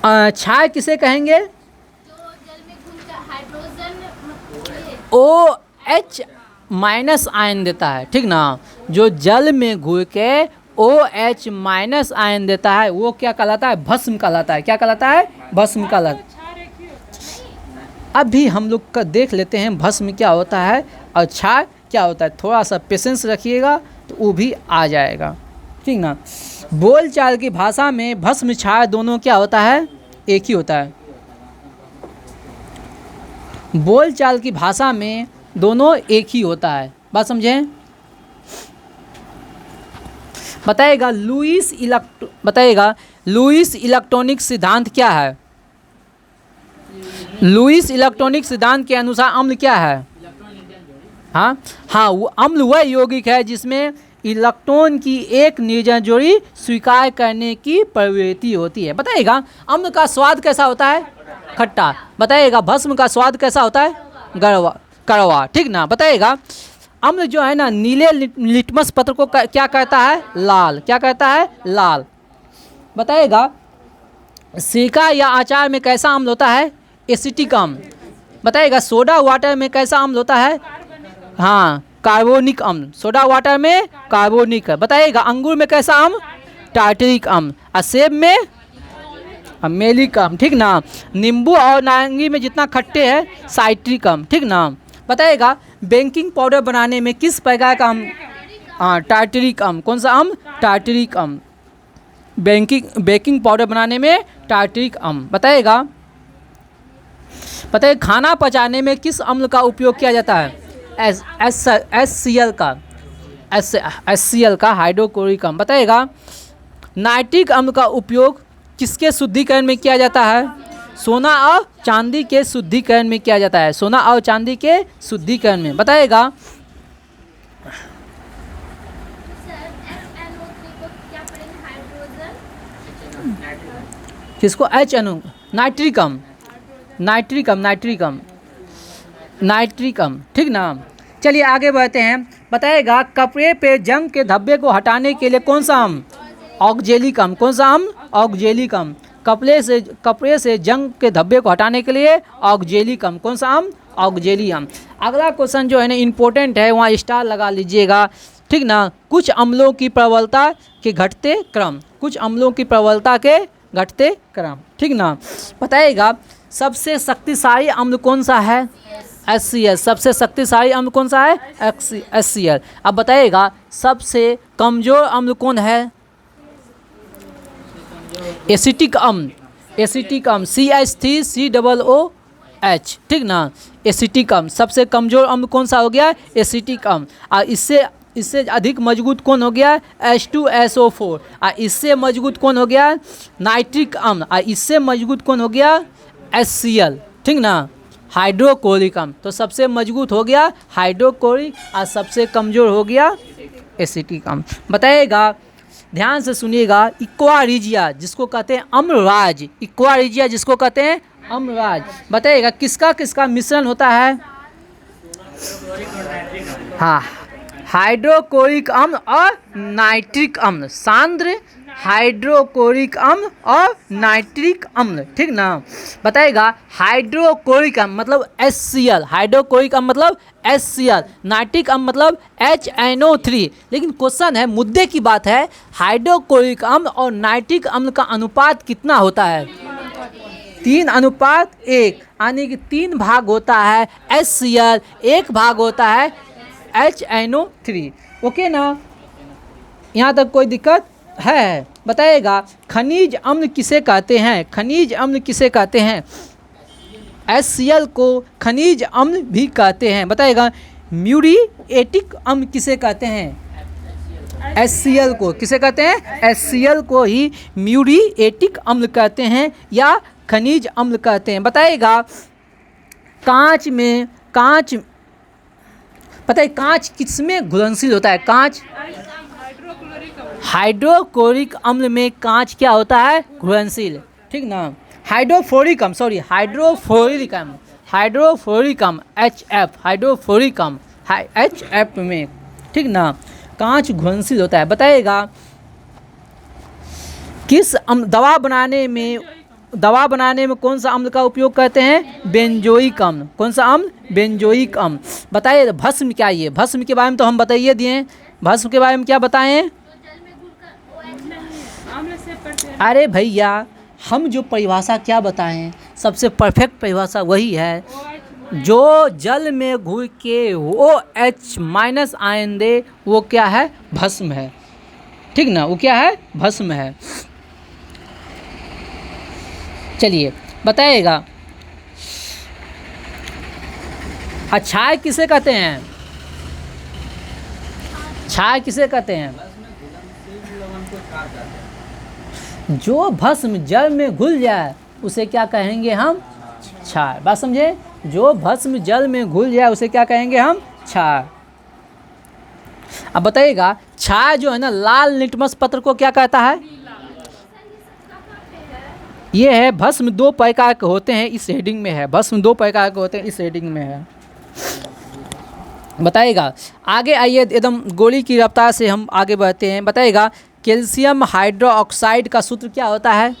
क्षार किसे कहेंगे? जो जल में घुलकर हाइड्रोजन OH- आयन देता है, ठीक ना। जो जल में घुल के OH- आयन देता है वो क्या कहलाता है? भस्म कहलाता है। क्या कहलाता है? भस्म कहलाता है। अभी हम लोग का देख लेते हैं भस्म क्या होता है और क्षार क्या होता है। थोड़ा सा पेशेंस रखिएगा तो वो भी आ जाएगा, ठीक ना। बोलचाल की भाषा में भस्म क्षार दोनों क्या होता है? एक ही होता है। बोलचाल की भाषा में दोनों एक ही होता है, बात समझें। बताइएगा लुईस इलेक्ट्रॉनिक सिद्धांत क्या है? लुईस इलेक्ट्रॉनिक सिद्धांत के अनुसार अम्ल क्या है? हाँ, वो अम्ल वह यौगिक है जिसमें इलेक्ट्रॉन की एक निर्जन जोड़ी स्वीकार करने की प्रवृत्ति होती है। बताइएगा अम्ल का स्वाद कैसा होता है? खट्टा। बताइएगा भस्म का स्वाद कैसा होता है? कड़वा, ठीक ना। बताइएगा अम्ल जो है ना नीले लिटमस पत्र को क्या कहता है? लाल। क्या कहता है? लाल। बताएगा सिरका या अचार में कैसा अम्ल होता है? एसिटिक अम्ल। बताएगा सोडा वाटर में कैसा अम्ल होता है? हाँ, कार्बोनिक अम्ल। सोडा वाटर में कार्बोनिक। बताइएगा अंगूर में कैसा अम्ल? टार्टरिक अम्ल। और सेब में मेलिक अम्ल। ठीक ना। नींबू और नारंगी में जितना खट्टे हैं साइट्रिक अम्ल। ठीक ना। बताइएगा बेकिंग पाउडर बनाने में किस प्रकार का अम्ल? हाँ, टार्टरिक अम्ल। कौन सा अम्ल? टार्टरिक अम्ल। बेकिंग पाउडर बनाने में टार्टरिक अम्ल। बताइए खाना पचाने में किस अम्ल का उपयोग किया जाता है? HCl का हाइड्रोक्लोरिक अम्ल। बताइएगा नाइट्रिक अम्ल का उपयोग किसके शुद्धिकरण में किया जाता है? सोना और चांदी के शुद्धिकरण में किया जाता है। सोना और चांदी के शुद्धिकरण में। बताइएगा सर NO3 को क्या पढ़ेंगे? हाइड्रोजन। किसको? HNO नाइट्रिक अम्ल। ठीक ना। चलिए आगे बढ़ते हैं। बताइएगा कपड़े पे जंग के धब्बे को हटाने के लिए कौन सा अम्ल? ऑक्जेलिक अम्ल। कौन सा अम्ल? ऑक्जेलिक अम्ल। कपड़े से जंग के धब्बे को हटाने के लिए ऑक्जेलिक अम्ल। कौन सा अम्ल? ऑक्जेलिक अम्ल। अगला क्वेश्चन जो है ना इम्पोर्टेंट है, वहाँ स्टार लगा लीजिएगा। ठीक ना। कुछ अम्लों की प्रबलता के घटते क्रम। कुछ अम्लों की प्रबलता के घटते क्रम। ठीक ना। बताइएगा सबसे शक्तिशाली अम्ल कौन सा है? HCl। सबसे शक्तिशाली अम्ल कौन सा है? HCl। अब बताइएगा सबसे कमजोर अम्ल कौन है? एसिटिक अम्ल। CH3COOH। ठीक ना। एसिटिक अम्ल। सबसे कमजोर अम्ल कौन सा हो गया? एसिटिक अम्ल। और इससे अधिक मजबूत कौन हो गया? H2SO4। और इससे मजबूत कौन हो गया? नाइट्रिक अम्ल। और इससे मजबूत कौन हो गया? HCl। ठीक ना। हाइड्रोक्लोरिक अम्ल। तो सबसे मजबूत हो गया हाइड्रोक्लोरिक और सबसे कमज़ोर हो गया एसिटिक अम्ल। बताइएगा ध्यान से सुनिएगा इक्वारिजिया जिसको कहते हैं अम्लराज। इक्वारिजिया जिसको कहते हैं अम्लराज। बताइएगा किसका किसका मिश्रण होता है? हाँ, हाइड्रोक्लोरिक अम्ल और नाइट्रिक अम्ल। सांद्र हाइड्रोक्लोरिक अम्ल और नाइट्रिक अम्ल। ठीक ना। बताइएगा हाइड्रोक्लोरिक अम्ल मतलब HCl। हाइड्रोक्लोरिक अम्ल मतलब HCl। नाइट्रिक अम्ल मतलब HNO3। लेकिन क्वेश्चन है, मुद्दे की बात है, हाइड्रोक्लोरिक अम्ल और नाइट्रिक अम्ल का अनुपात कितना होता है? 3:1। यानी कि 3 भाग होता है HCl, 1 भाग होता है HNO3। ओके ना। यहाँ तक कोई दिक्कत है? बताइएगा खनिज अम्ल किसे कहते हैं? खनिज अम्ल किसे कहते हैं? HCl को खनिज अम्ल भी कहते हैं। बताइएगा म्यूरिएटिक अम्ल किसे कहते हैं? HCl को किसे कहते हैं? HCl को ही म्यूरिएटिक अम्ल कहते हैं या खनिज अम्ल कहते हैं। बताइएगा कांच किसमें घुलनशील होता है? कांच हाइड्रोक्लोरिक अम्ल में कांच क्या होता है? घुलनशील। ठीक ना। हाइड्रोफ्लोरिक अम्ल HF हाइड्रोफ्लोरिक अम्ल HF में। ठीक ना। कांच घुलनशील होता है। बताइएगा किस दवा बनाने में कौन सा अम्ल का उपयोग करते हैं? बेंजोइक अम्ल। कौन सा अम्ल? बेंजोइक अम्ल। बताइए भस्म क्या है? भस्म के बारे में तो हम बताइए दिए। भस्म के बारे में क्या बताएं? अरे भैया हम जो परिभाषा क्या बताएं, सबसे परफेक्ट परिभाषा वही है जो जल में घुल के OH- आयन दे, वो क्या है? भस्म है। ठीक ना। वो क्या है? भस्म है। चलिए बताइएगा क्षार किसे कहते हैं? क्षार किसे कहते हैं? जो भस्म जल में घुल जाए उसे क्या कहेंगे हम? क्षार। बात समझे? जो भस्म जल में घुल जाए उसे क्या कहेंगे हम? क्षार। अब बताइएगा क्षार जो है ना लाल लिटमस पत्र को क्या कहता है? ये है भस्म 2 प्रकार के होते हैं, इस हेडिंग में है। भस्म 2 प्रकार के होते हैं, इस हेडिंग में है। बताइएगा आगे आइए, एकदम गोली की रफ्तार से हम आगे बढ़ते हैं। बताइएगा कैल्शियम हाइड्रोक्साइड का सूत्र क्या होता है?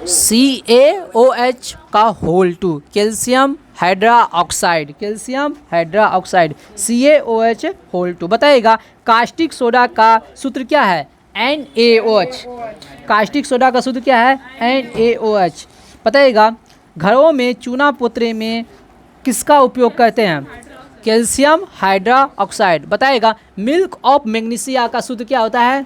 CaOH का whole 2, calcium hydroxide, calcium hydroxide CaOH whole 2। बताइएगा कास्टिक सोडा का सूत्र क्या है? NaOH। कास्टिक सोडा का सूत्र क्या है? NaOH। बताइएगा घरों में चूना पोतरे में किसका उपयोग करते हैं? Calcium hydroxide. बताइएगा मिल्क ऑफ मैग्नीशिया का सूत्र क्या होता है?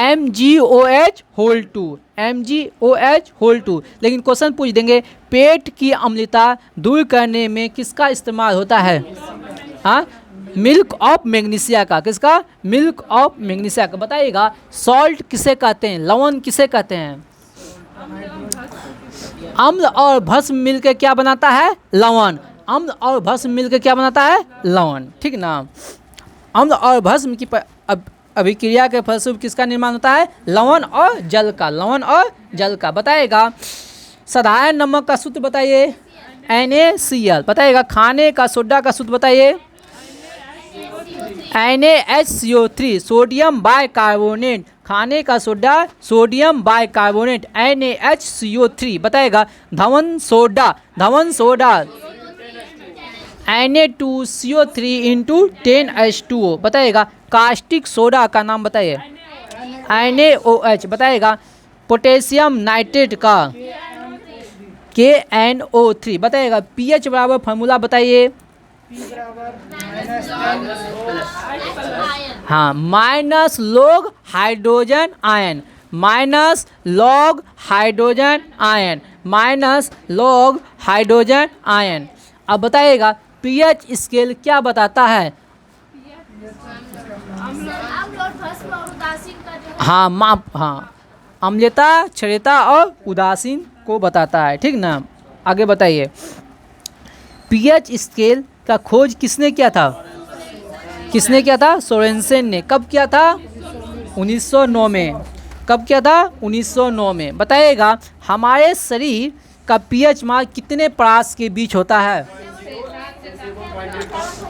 MgOH whole 2, MgOH whole 2। लेकिन क्वेश्चन पूछ देंगे पेट की अम्लता दूर करने में किसका इस्तेमाल होता है? हाँ, मिल्क ऑफ मैग्नीशिया का। किसका? मिल्क ऑफ मैग्नीशिया का। बताइएगा सॉल्ट किसे कहते हैं? लवण किसे कहते हैं? अम्ल और भस्म मिलकर क्या बनाता है? लवण। अम्ल और भस्म मिलकर क्या बनाता है? लवण। ठीक ना? अम्ल और भस्म की अभिक्रिया के फलस्वरूप किसका निर्माण होता है? लवण और जल का। लवण और जल का। बताइएगा साधारण नमक का सूत्र बताइए। NaCl। बताइएगा खाने का सोडा का सूत्र बताइए। NaHCO3, sodium bicarbonate. खाने का सोडा सोडियम बाइकार्बोनेट NaHCO3। बताइएगा Dhawan soda, Dhawan soda Na2CO3 into 10H2O। बताइएगा कास्टिक सोडा का नाम बताइए। NaOH। बताइएगा पोटेशियम नाइट्रेट का KNO3। बताइएगा pH बराबर फार्मूला बताइए। हाँ, minus log hydrogen ion, minus log hydrogen ion, minus log hydrogen ion. अब बताइएगा पीएच स्केल क्या बताता है? अम्ल और भस्म और उदासीन का जो है हाँ माप, हाँ अम्लता, क्षारीयता और उदासीन को बताता है। ठीक ना? आगे बताइए पीएच स्केल का खोज किसने किया था? किसने किया था? सोरेनसेन ने। कब किया था? 1909 में। कब किया था? 1909 में। बताइएगा हमारे शरीर का पीएच मान कितने परास के बीच होता है?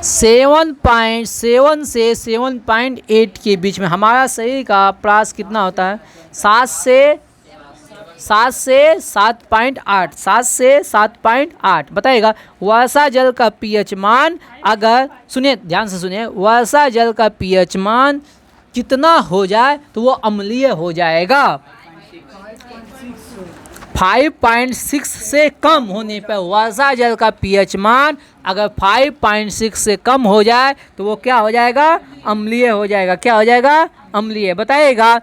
7.7 से 7.8 के बीच में हमारा शरीर का परास कितना होता है? 7 से 7.8, 7 से 7.8। बताइएगा वर्षा जल का पीएच मान, अगर सुनिए ध्यान से सुनिए, वर्षा जल का पीएच मान कितना हो जाए तो वो अम्लीय हो जाएगा? 5.6 से कम होने पर वर्षा जल का पीएच मान अगर 5.6 से कम हो जाए तो वो क्या हो जाएगा? अम्लीय हो जाएगा। क्या हो जाएगा? अम्लीय। बताइएगा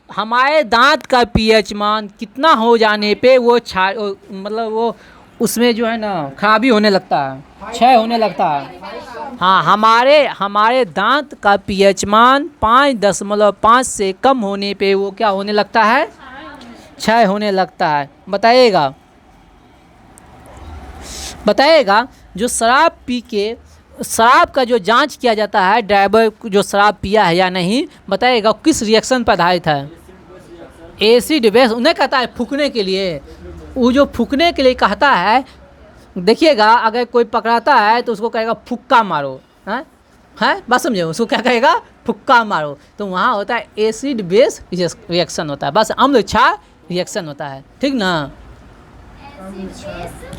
हमारे दांत का पीएच मान कितना हो जाने पे वो मतलब वो उसमें जो है ना खराबी होने लगता है, क्षय होने लगता है? हाँ, हमारे दांत का पीएच मान 5.5 से कम होने पे वो क्या होने लगता है? क्षय होने लगता है। बताइएगा जो शराब पी के, शराब का जो जांच किया जाता है ड्राइवर जो शराब पिया है या नहीं, बताइएगा किस रिएक्शन पर आधारित है? Acid base. उन्हें कहता है फूकने के लिए। वो जो फूकने के लिए कहता है, देखिएगा अगर कोई पकड़ाता है तो उसको कहेगा फुक्का मारो। हैं बात समझे? उसको क्या कहेगा? फुक्का मारो। तो वहाँ होता है एसिड बेस रिएक्शन होता है, बस अम्ल क्षार रिएक्शन होता है। ठीक ना?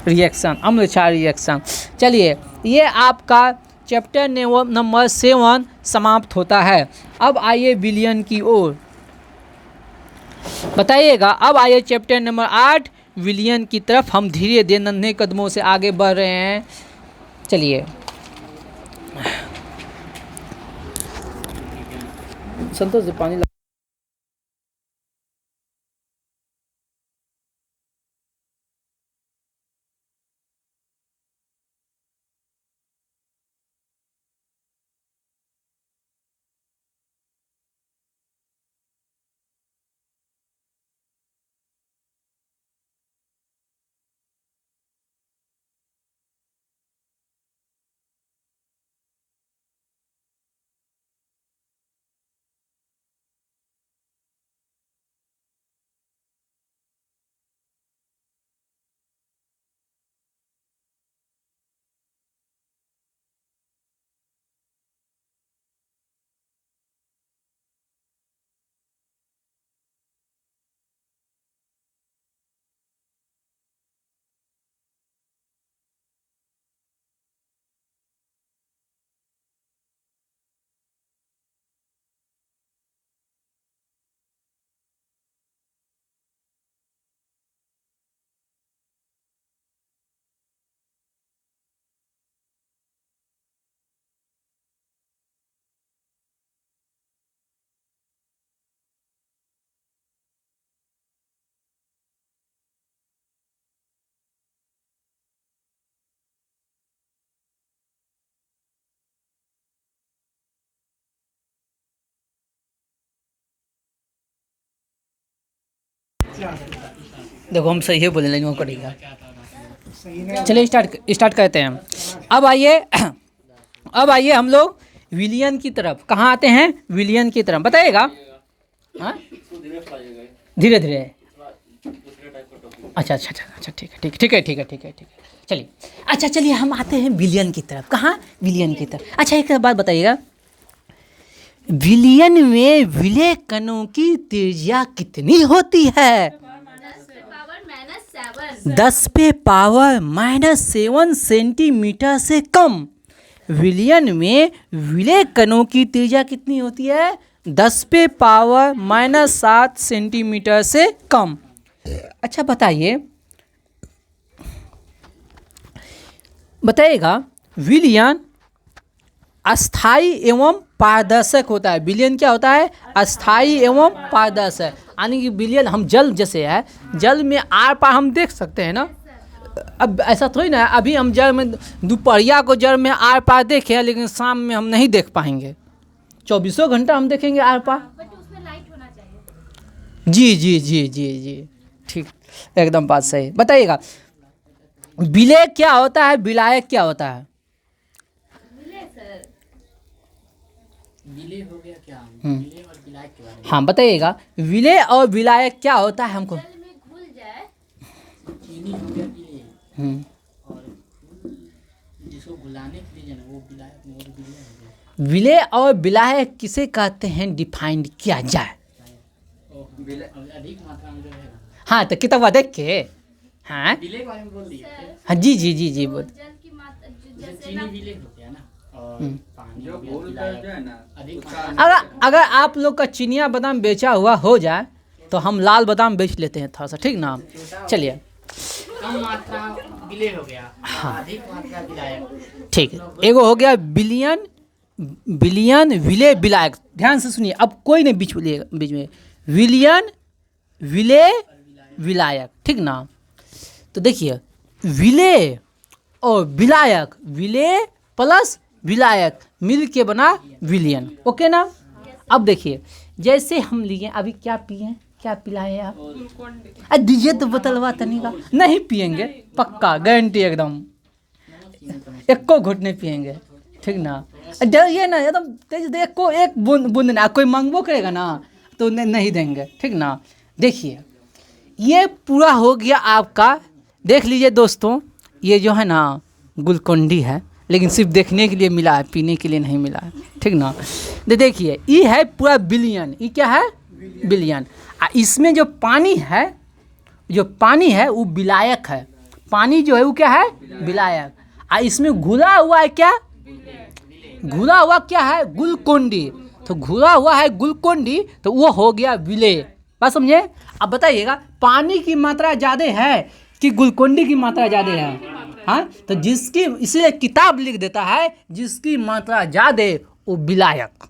रिएक्शन, अम्ल क्षार रिएक्शन। चलिए ये आपका चैप्टर नंबर 7 समाप्त होता है। अब आइए विलियन की ओर। बताइएगा अब आइए चैप्टर नंबर 8 विलियन की तरफ हम धीरे धीरे नन्हे कदमों से आगे बढ़ रहे हैं। चलिए संतोष जी पानी देखो हम सही है बोले लेकिन वो करेगा। चलिए स्टार्ट करते हैं। अब आइए अब आइए हम लोग विलियन की तरफ। कहाँ आते हैं? विलियन की तरफ। बताइएगा। हाँ धीरे धीरे। अच्छा अच्छा अच्छा अच्छा, ठीक है ठीक है ठीक है ठीक है ठीक है। चलिए अच्छा चलिए हम आते हैं विलियन की तरफ। कहाँ? विलियन की तरफ। अच्छा एक बात बताइएगा, विलियन में विलय कणों की त्रिज्या कितनी होती है? 10 पे पावर -7 सेंटीमीटर से कम। विलियन में विलय कणों की त्रिज्या कितनी होती है? 10 पे पावर -7 सेंटीमीटर से कम। अच्छा बताइएगा विलियन अस्थाई एवं पारदर्शक होता है। विलियन क्या होता है? अस्थाई एवं पारदर्शक। यानी कि विलियन हम जल जैसे है, जल में आर पार हम देख सकते हैं ना। अब ऐसा थोड़ी ना है, अभी हम जल में दोपहरिया को जल में आर पार देखे, लेकिन शाम में हम नहीं देख पाएंगे। 24 घंटा हम देखेंगे आर पार। बट उसमें लाइट होना चाहिए। जी जी जी जी जी ठीक, एकदम बात सही। बताइएगा विलय क्या होता है, विलायक क्या होता है? मिले सर। विलय हो गया क्या? विलय और विलायक के बारे में। हाँ बताइएगा विलय और विलायक क्या होता है हमको। जल में घुल जाए। चीनी हो गया विलय, और जिसको घुलाने के लिए ना वो विलायक वो विलय हो गया। विलय और विलायक किसे कहते हैं, डिफाइंड किया जाए। अधिक मात्रा में जो है ना। हाँ तो किताब देख के। हाँ विलय के बारे में बोल दिए। हाँ जी जी जी जी बोल। जल की मात्रा जैसे चीनी विलय हो गया ना, और पानी हो गया विलायक। अधिक अगर आप लोग का चिनिया बादाम बेचा हुआ हो जाए तो हम लाल बादाम बेच लेते हैं थोड़ा सा, ठीक ना। चलिए कम मात्रा विलय हो गया, अधिक मात्रा विलायक। ठीक है, एगो हो गया बिलियन विलय विलायक। ध्यान से सुनिए, अब कोई नहीं बीच में। विलियन विलय विलायक, ठीक ना। तो देखिए विलय और विलायक, विलय प्लस विलायक मिल के बना विलियन, ओके ना। अब देखिए जैसे हम लिए अभी क्या पिए, क्या पिलाए आप? दीजिए तो बोतलवा तनी का। नहीं पिएंगे, पक्का गारंटी एकदम, एको घुट नहीं पिएंगे, ठीक ना। ये ना एकदम तेज को एक बूंद ना, कोई मांगबो करेगा ना तो नहीं देंगे, ठीक ना। देखिए ये पूरा हो गया आपका। देख लीजिए दोस्तों, ये जो है ना गुलकोंडी है, लेकिन सिर्फ देखने के लिए मिला है, पीने के लिए नहीं मिला है, ठीक ना। देखिए ये है पूरा बिलियन। ये क्या है? बिलियन। इसमें जो पानी है वो विलायक है। पानी जो है वो क्या है? विलायक। इसमें घुला हुआ है क्या? घुला हुआ क्या है? गुलकोंडी। तो घुला हुआ है गुलकोंडी, तो वो हो गया विलय। बात समझे? अब बताइएगा पानी की मात्रा ज़्यादा है कि गुलकोंडी की मात्रा ज़्यादा है? हाँ, तो जिसकी, इसीलिए किताब लिख देता है जिसकी मात्रा ज़्यादा वो विलायक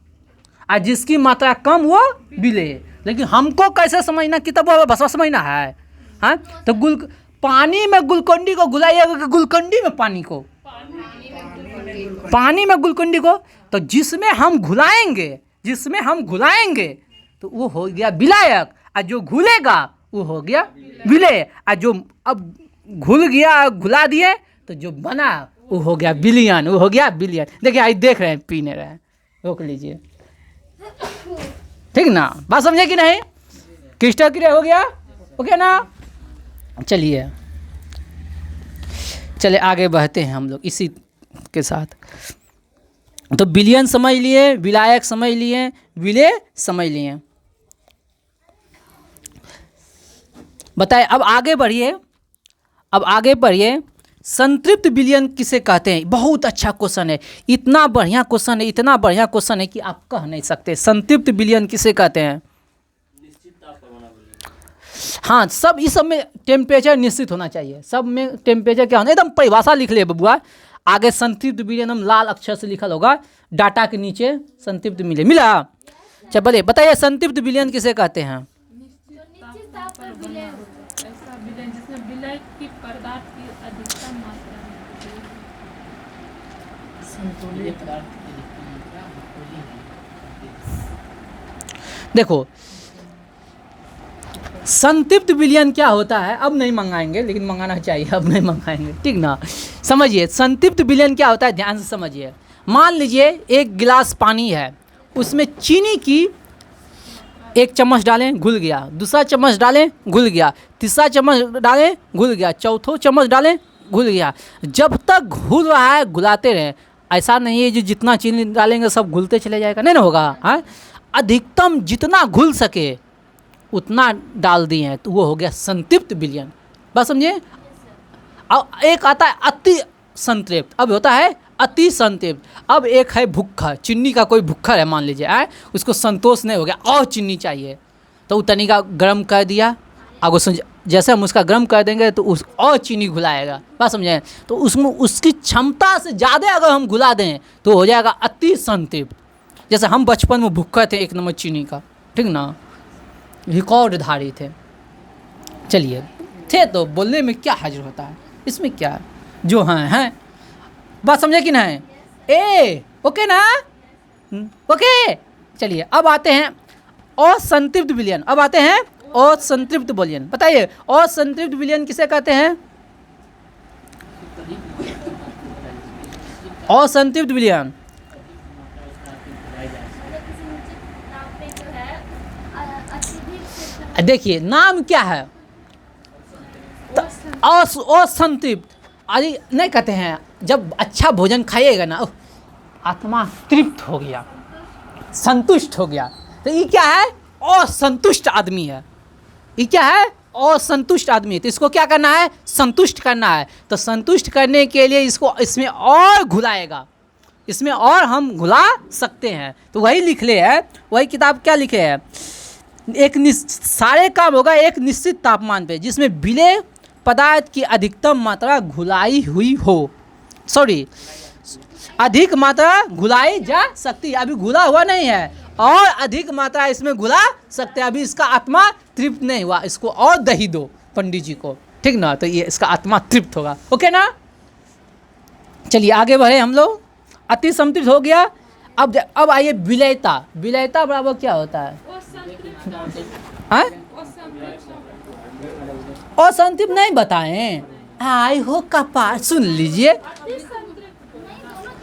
और जिसकी मात्रा कम वो विलय। लेकिन हमको कैसे समझना, किताबों भाषा समझना है। हाँ, तो पानी में गुलकोंडी को घुलाइएगा कि गुलकोंडी में पानी को? पानी में गुलकोंडी को। तो जिसमें हम घुलाएंगे तो वो हो गया विलायक, और जो घुलेगा वो हो गया विलय। और जो अब घुल गया, घुला दिए, तो जो बना वो हो गया बिलियन, वो हो गया बिलियन। देखिए आई देख रहे हैं, पीने रहे हैं, रोक लीजिए, ठीक ना। बात समझे कि नहीं? क्रिस्टल क्लियर हो गया, ओके ना। चलिए आगे बढ़ते हैं हम लोग इसी के साथ। तो बिलियन समझ लिए, विलायक समझ लिए, विलय समझ लिए। बताए अब आगे बढ़िए। संतृप्त विलियन किसे कहते हैं? बहुत अच्छा क्वेश्चन है, इतना बढ़िया क्वेश्चन है कि आप कह नहीं सकते। संतृप्त विलियन किसे कहते हैं? हाँ, सब इस सब में टेम्परेचर निश्चित होना चाहिए। सब में टेम्परेचर क्या होना, एकदम परिभाषा लिख ले बबुआ। आगे संतृप्त विलियन हम लाल अक्षर से लिखल होगा डाटा के नीचे, संतृप्त मिला। चलिए बताइए संतृप्त विलियन किसे कहते हैं? निश्चित ताप पर विलय होता है। ऐसा विलयन जिसमें विलय की पदार्थ की अधिकतम मात्रा में संतुलित पदार्थ की अधिकतम मात्रा होती है। देखो संतृप्त विलयन क्या होता है? अब नहीं मंगाएंगे, लेकिन मंगाना चाहिए, अब नहीं मंगाएंगे, ठीक ना। समझिए संतृप्त विलयन क्या होता है, ध्यान से समझिए। मान लीजिए एक गिलास पानी है, उसमें चीनी की 1 चम्मच डालें, घुल गया, दूसरा चम्मच डालें, घुल गया, तीसरा चम्मच डालें, घुल गया, चौथा चम्मच डालें, घुल गया। जब तक घुल रहा है घुलाते रहें। ऐसा नहीं है जो जितना चीनी डालेंगे सब घुलते चले जाएगा, नहीं ना होगा। हाँ, अधिकतम जितना घुल सके उतना डाल दिए हैं, तो वो हो गया संतृप्त विलयन। बात समझिए। अब एक आता है अति संतृप्त, अब होता है अति संतृप्त। अब एक है भुक्खा, चीनी का कोई भुक्खा है मान लीजिए, उसको संतोष नहीं हो गया और चीनी चाहिए, तो वो तनिका गर्म कर दिया, अब जैसे हम उसका गर्म कर देंगे तो उस और चीनी घुलाएगा। बात समझे। तो उसमें उसकी क्षमता से ज़्यादा अगर हम घुला दें तो हो जाएगा अति संतृप्त। जैसे हम बचपन में भुक्खा थे 1 नंबर चीनी का, ठीक ना, रिकॉर्डधारी थे। चलिए थे तो बोलने में क्या हर्ज होता है, इसमें क्या है? जो हैं बात समझे कि नहीं? ओके ना, ओके। चलिए अब आते हैं असंतृप्त विलयन। अब आते हैं असंतृप्त विलयन। बताइए असंतृप्त विलयन किसे कहते हैं? असंतृप्त विलयन देखिए नाम क्या है, असंतृप्त। अरे नहीं कहते हैं जब अच्छा भोजन खाइएगा ना, आत्मा तृप्त हो गया, संतुष्ट हो गया, तो ये क्या है? असंतुष्ट आदमी है। ये क्या है? असंतुष्ट आदमी है। तो इसको क्या करना है? संतुष्ट करना है। तो संतुष्ट करने के लिए इसको इसमें और घुलाएगा, इसमें और हम घुला सकते हैं। तो वही लिख ले है, वही किताब क्या लिखे है, सारे काम होगा एक निश्चित तापमान पे, जिसमें विलेय पदार्थ की अधिकतम मात्रा घुलाई हुई हो, अधिक मात्रा घुलाई जा सकती है। अभी घुला हुआ नहीं है, और अधिक मात्रा इसमें घुला सकते हैं। अभी इसका आत्मा तृप्त नहीं हुआ, इसको और दही दो पंडित जी को, ठीक ना, तो ये इसका आत्मा तृप्त होगा। ओके ना। चलिए आगे बढ़े हम लोग। अति संतृप्त हो गया। अब आइए विलयता। विलयता बराबर क्या होता है? असंतृप्त नहीं बताएं, आई हो कपार, सुन लीजिए।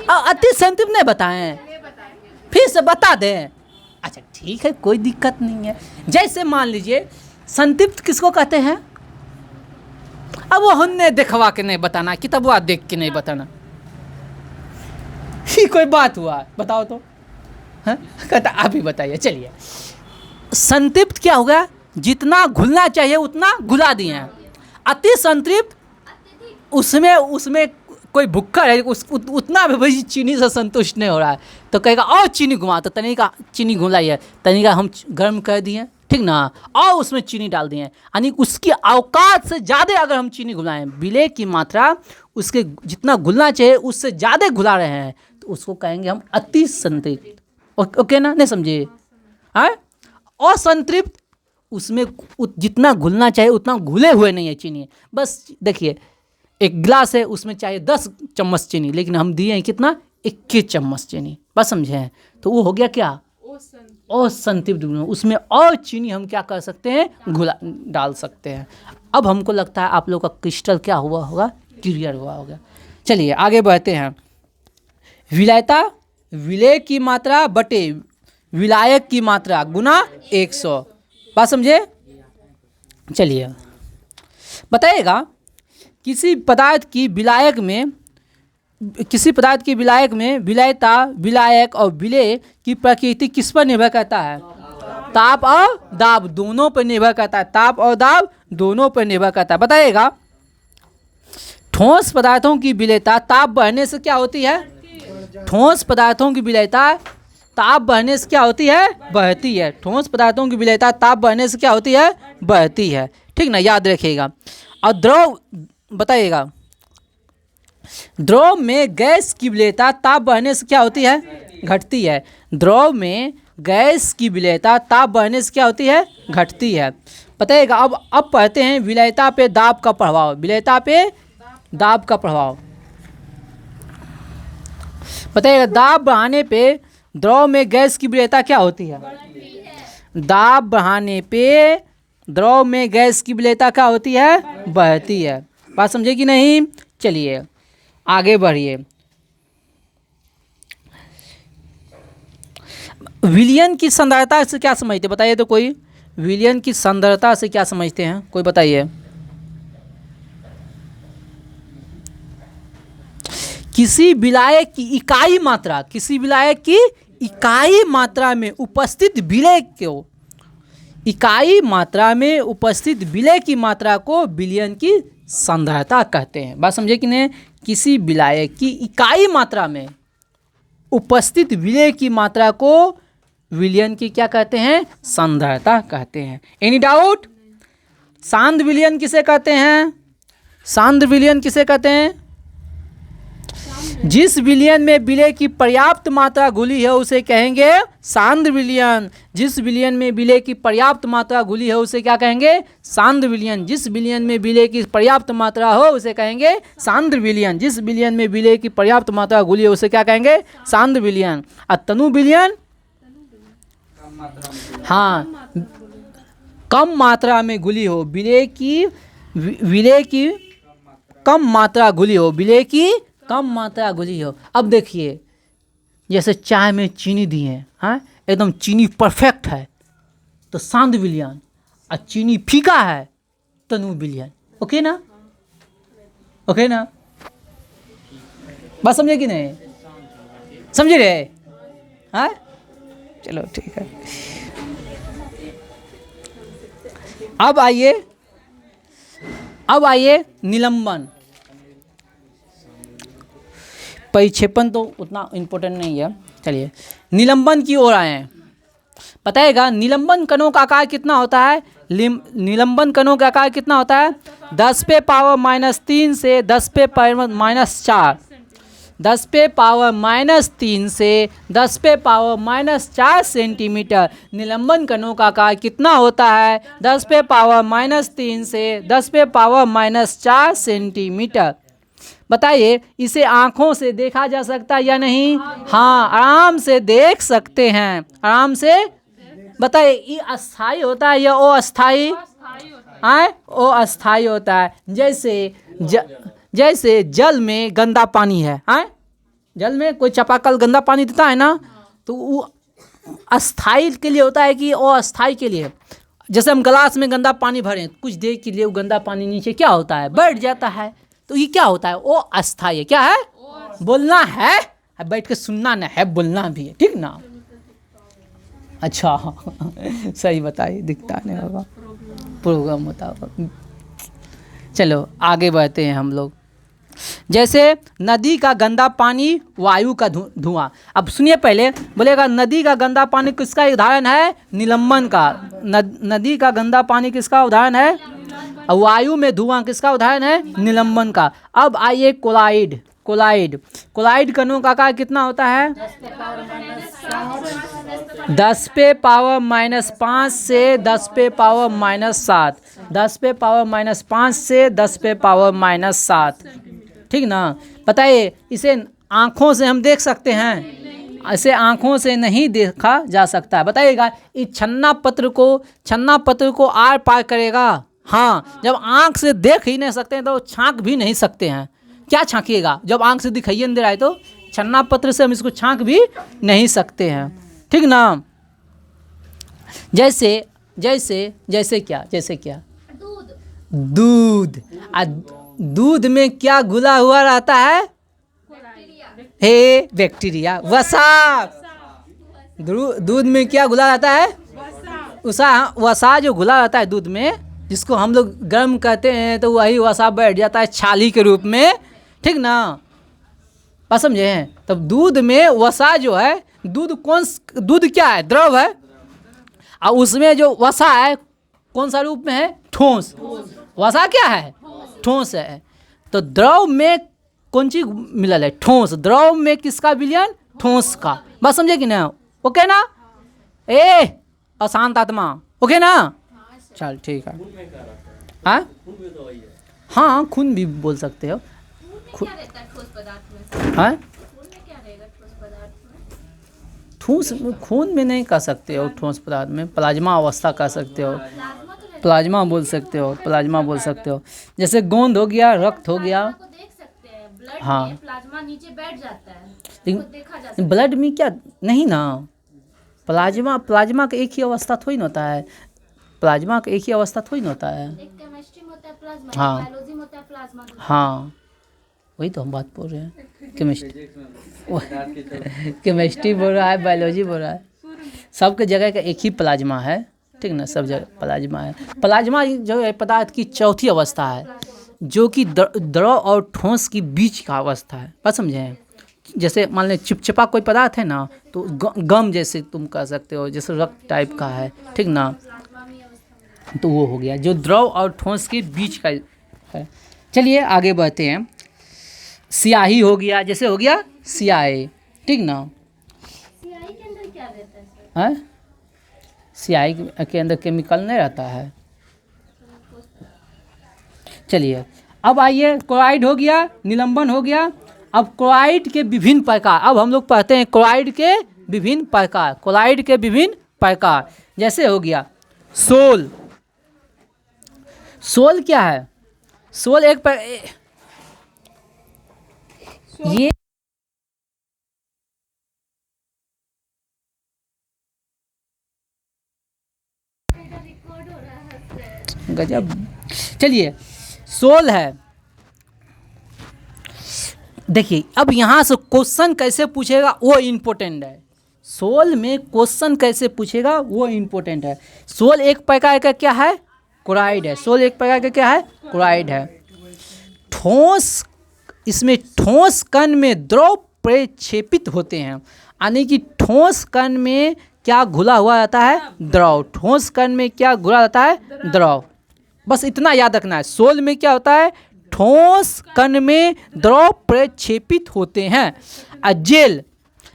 अति संतृप्त नहीं बताएं, फिर से बता दें। अच्छा ठीक है, कोई दिक्कत नहीं है। जैसे मान लीजिए संतृप्त किसको कहते हैं? अब वो हमने देखवा के नहीं बताना, किताबवा देख के नहीं बताना, ही कोई बात हुआ? बताओ तो। हाँ कहता आप ही बताइए। चलिए संतृप्त क्या होगा? जितना घुलना चाहिए उतना घुला दिए हैं। अति संतृप्त उसमें कोई भुक्खा है, उतना भी भाई चीनी से संतुष्ट नहीं हो रहा है, तो कहेगा और चीनी घुमा, तो तनिका चीनी घुलाई, तनिका हम गर्म कर दिए, ठीक ना, और उसमें चीनी डाल दिए, यानी उसकी औकात से ज़्यादा अगर हम चीनी घुलाएं, विलेय की मात्रा उसके जितना घुलना चाहिए उससे ज़्यादा घुला रहे हैं, तो उसको कहेंगे हम अति संतृप्त। ओके ना, नहीं समझे? हाँ, असंतृप्त उसमें जितना घुलना चाहिए उतना घुले हुए नहीं है चीनी। बस देखिए एक गिलास है, उसमें चाहिए 10 चम्मच चीनी, लेकिन हम दिए हैं कितना? 21 चम्मच चीनी। बस समझे हैं? तो वो हो गया क्या? असंतृप्त। उसमें और चीनी हम क्या कर सकते हैं? घुला डाल सकते हैं। अब हमको लगता है आप लोग का क्रिस्टल क्या हुआ होगा? क्लियर हुआ होगा। चलिए आगे बढ़ते हैं। विलयता, विलेय की मात्रा बटे विलायक की मात्रा गुना 100। बात समझे? चलिए बताइएगा किसी पदार्थ की विलायक में विलयता, विलायक और विलेय की प्रकृति किस पर निर्भर करता है? ताप और दाब दोनों पर निर्भर करता है। ताप और दाब दोनों पर निर्भर करता है। बताइएगा ठोस पदार्थों की विलेयता ताप बढ़ने से क्या होती है? ठोस पदार्थों की विलेयता ताप बढ़ने से क्या होती है? बढ़ती है। ठोस पदार्थों की विलेयता ताप बढ़ने से क्या होती है? बढ़ती है, ठीक ना, याद रखिएगा। और द्रव बताइएगा द्रव में गैस की विलेयता ताप बढ़ने से क्या होती है? घटती है। द्रव में गैस की विलेयता ताप बढ़ने से क्या होती है? घटती है। बताइएगा अब पढ़ते हैं विलेयता पे दाब का प्रभाव। विलेयता पे दाब का प्रभाव बताइएगा। दाब बढ़ाने पे द्रव में गैस की विलेयता क्या होती है? दाब बढ़ाने पे द्रव में गैस की विलेयता क्या होती है? बढ़ती है। बात समझे कि नहीं? चलिए आगे बढ़िए। विलयन की सांद्रता से क्या समझते हैं? बताइए तो कोई, विलयन की सांद्रता से क्या समझते हैं? कोई बताइए। किसी विलायक की इकाई मात्रा, किसी विलायक की इकाई मात्रा में उपस्थित विलय को, इकाई मात्रा में उपस्थित विलय की मात्रा को विलयन की सांद्रता कहते हैं। बात समझे कि नहीं? किसी विलायक की इकाई मात्रा में उपस्थित विलय की मात्रा को विलयन की क्या कहते हैं? सांद्रता कहते हैं। Any doubt? सांद्र विलयन किसे कहते हैं? सांद्र विलयन किसे कहते हैं? जिस विलयन में विलय की पर्याप्त मात्रा घुली है उसे कहेंगे सांद्र विलयन। जिस विलयन में विलय की पर्याप्त मात्रा घुली है उसे क्या कहेंगे? सांद्र विलयन। जिस विलयन में विलय की पर्याप्त मात्रा हो उसे कहेंगे सांद्र विलयन। जिस विलयन में विलय की पर्याप्त मात्रा घुली है उसे क्या कहेंगे? सांद्र विलयन। और तनु विलयन, हाँ, कम मात्रा में घुली हो, विलय की कम मात्रा घुली हो, विलय की कम मात्रा घुली हो। अब देखिए जैसे चाय में चीनी दी है, हाँ, एकदम चीनी परफेक्ट है तो सांद्र विलयन, और चीनी फीका है तनु विलयन। ओके ना? ओके ना? बात समझे कि नहीं? समझे रहे? हाँ, चलो ठीक है। अब आइए निलंबन। परिक्षेपण तो उतना इम्पोर्टेंट नहीं है। चलिए निलंबन की ओर आए। बताएगा निलंबन कणों का आकार कितना होता है? निलंबन कणों का आकार कितना होता है? 10 पे पावर -3 से 10 पे पावर -4, 10 पे पावर -3 से 10 पे पावर -4 सेंटीमीटर। निलंबन कणों का आकार कितना होता है? 10 पे पावर -3 से 10 पे पावर -4 सेंटीमीटर। बताइए इसे आँखों से देखा जा सकता है या नहीं? हाँ, आराम से देख सकते हैं, आराम से। बताइए ये अस्थाई होता है या अस्थाई? अस्थाई होता है। जैसे जल में गंदा पानी है, जल में कोई चापाकल गंदा पानी देता है ना, तो वो अस्थाई के लिए होता है कि अस्थाई के लिए? जैसे हम गिलास में गंदा पानी भरें, कुछ देर के लिए वो गंदा पानी नीचे क्या होता है? बैठ जाता है। तो ये क्या होता है? वो अस्थाई है। क्या है? बोलना है, बैठ के सुनना नहीं है, बोलना भी है, ठीक ना? अच्छा सही बताइए, दिखता नहीं होगा, प्रोग्राम होता होगा। चलो आगे बढ़ते हैं हम लोग। जैसे नदी का गंदा पानी, वायु का धुआं। अब सुनिए पहले, बोलेगा नदी का गंदा पानी किसका उदाहरण है? निलंबन का। नदी का गंदा पानी किसका उदाहरण है? वायु में धुआं किसका उदाहरण है? निलंबन का। अब आइए कोलाइड कणों का आकार कितना होता है? 10 पे पावर -5 से 10 पे पावर -7, 10 पे पावर -5 से 10 पे पावर -7, ठीक ना? बताइए इसे आँखों से हम देख सकते हैं? इसे आँखों से नहीं देखा जा सकता है। बताइएगा इस छन्ना पत्र को आर पार करेगा? हाँ, जब आँख से देख ही नहीं सकते हैं तो छाँक भी नहीं सकते हैं। क्या छाँकिएगा? जब आँख से दिखाई नहीं दे रहा है तो छन्ना पत्र से हम इसको छाँक भी नहीं सकते हैं, ठीक ना? जैसे क्या? दूध। दूध में क्या घुला हुआ रहता है? बैक्टीरिया, वसा। दूध में क्या घुला रहता है? वसा जो घुला रहता है दूध में, जिसको हम लोग गर्म कहते हैं, तो वही वसा बैठ जाता है छाली के रूप में, ठीक ना? बस समझे हैं? तब दूध में वसा जो है, दूध क्या है? द्रव है। और उसमें जो वसा है कौन सा रूप में है? ठोस। वसा क्या है? ठोस है। तो द्रव में कौन चीज मिलल है? ठोस। द्रव में किसका विलयन? ठोस का। बस समझे कि ना? ओके ना? अशांत आत्मा, ओके ना? चल ठीक है। हाँ, खून भी बोल सकते हो। ठोस खून में नहीं कह सकते हो, ठोस पदार्थ में प्लाज्मा अवस्था कह सकते हो। प्लाज्मा बोल सकते हो, प्लाज्मा बोल सकते हो। जैसे गोंद हो गया, रक्त हो गया। प्लाज्मा को देख सकते हैं, ब्लड हाँ। में प्लाज्मा नीचे बैठ जाता है, लेकिन उसको देखा जा सकता है। ब्लड में क्या नहीं ना, प्लाज्मा प्लाज्मा का एक ही अवस्था थोड़ी ना होता है, प्लाज्मा का एक ही अवस्था थोड़ी ना होता है। एक केमिस्ट्री में होता है प्लाज्मा, हाँ। बायोलॉजी में होता है प्लाज्मा दूसरा। हाँ वही तो हम बात बोल रहे हैं, केमिस्ट्री केमिस्ट्री बोल रहा है, बायोलॉजी बोल रहा है, सबके जगह का एक ही प्लाज्मा है, ठीक ना, सब जगह प्लाज्मा है। प्लाज्मा जो है पदार्थ की चौथी अवस्था है, जो कि द्रव और ठोस की बीच का अवस्था है, बात समझे हैं। जैसे मान लें चिपचिपा कोई पदार्थ है ना, तो गम जैसे तुम कह सकते हो, जैसे रक्त टाइप का है, ठीक ना, तो वो हो गया जो द्रव और ठोस के बीच का है। चलिए आगे बढ़ते हैं। स्याही हो गया, जैसे हो गया स्याही, ठीक ना, स्याही के अंदर क्या रहता है सर? है स्याही के अंदर केमिकल नहीं रहता है। चलिए अब आइए, क्लोराइड हो गया, निलंबन हो गया। अब क्लोराइड के विभिन्न प्रकार, अब हम लोग पढ़ते हैं क्लोराइड के विभिन्न प्रकार, क्लोराइड के विभिन्न प्रकार। जैसे हो गया सोल। सोल क्या है? सोल ये रिकॉर्ड हो रहा है। गजब। चलिए सोल है, देखिए अब यहाँ से क्वेश्चन कैसे पूछेगा वो इम्पोर्टेंट है। सोल में क्वेश्चन कैसे पूछेगा वो इम्पोर्टेंट है। सोल एक प्रकार का क्या है? क्लोराइड है। सोल एक प्रकार का क्या है? क्लोराइड है। ठोस, इसमें ठोस कण में द्रव प्रक्षेपित होते हैं, यानी कि ठोस कण में क्या घुला हुआ रहता है? द्रव। ठोस कण में क्या घुला रहता है? द्रव। बस इतना याद रखना है। सोल में क्या होता है? ठोस कण में द्रव प्रक्षेपित होते हैं। और जेल,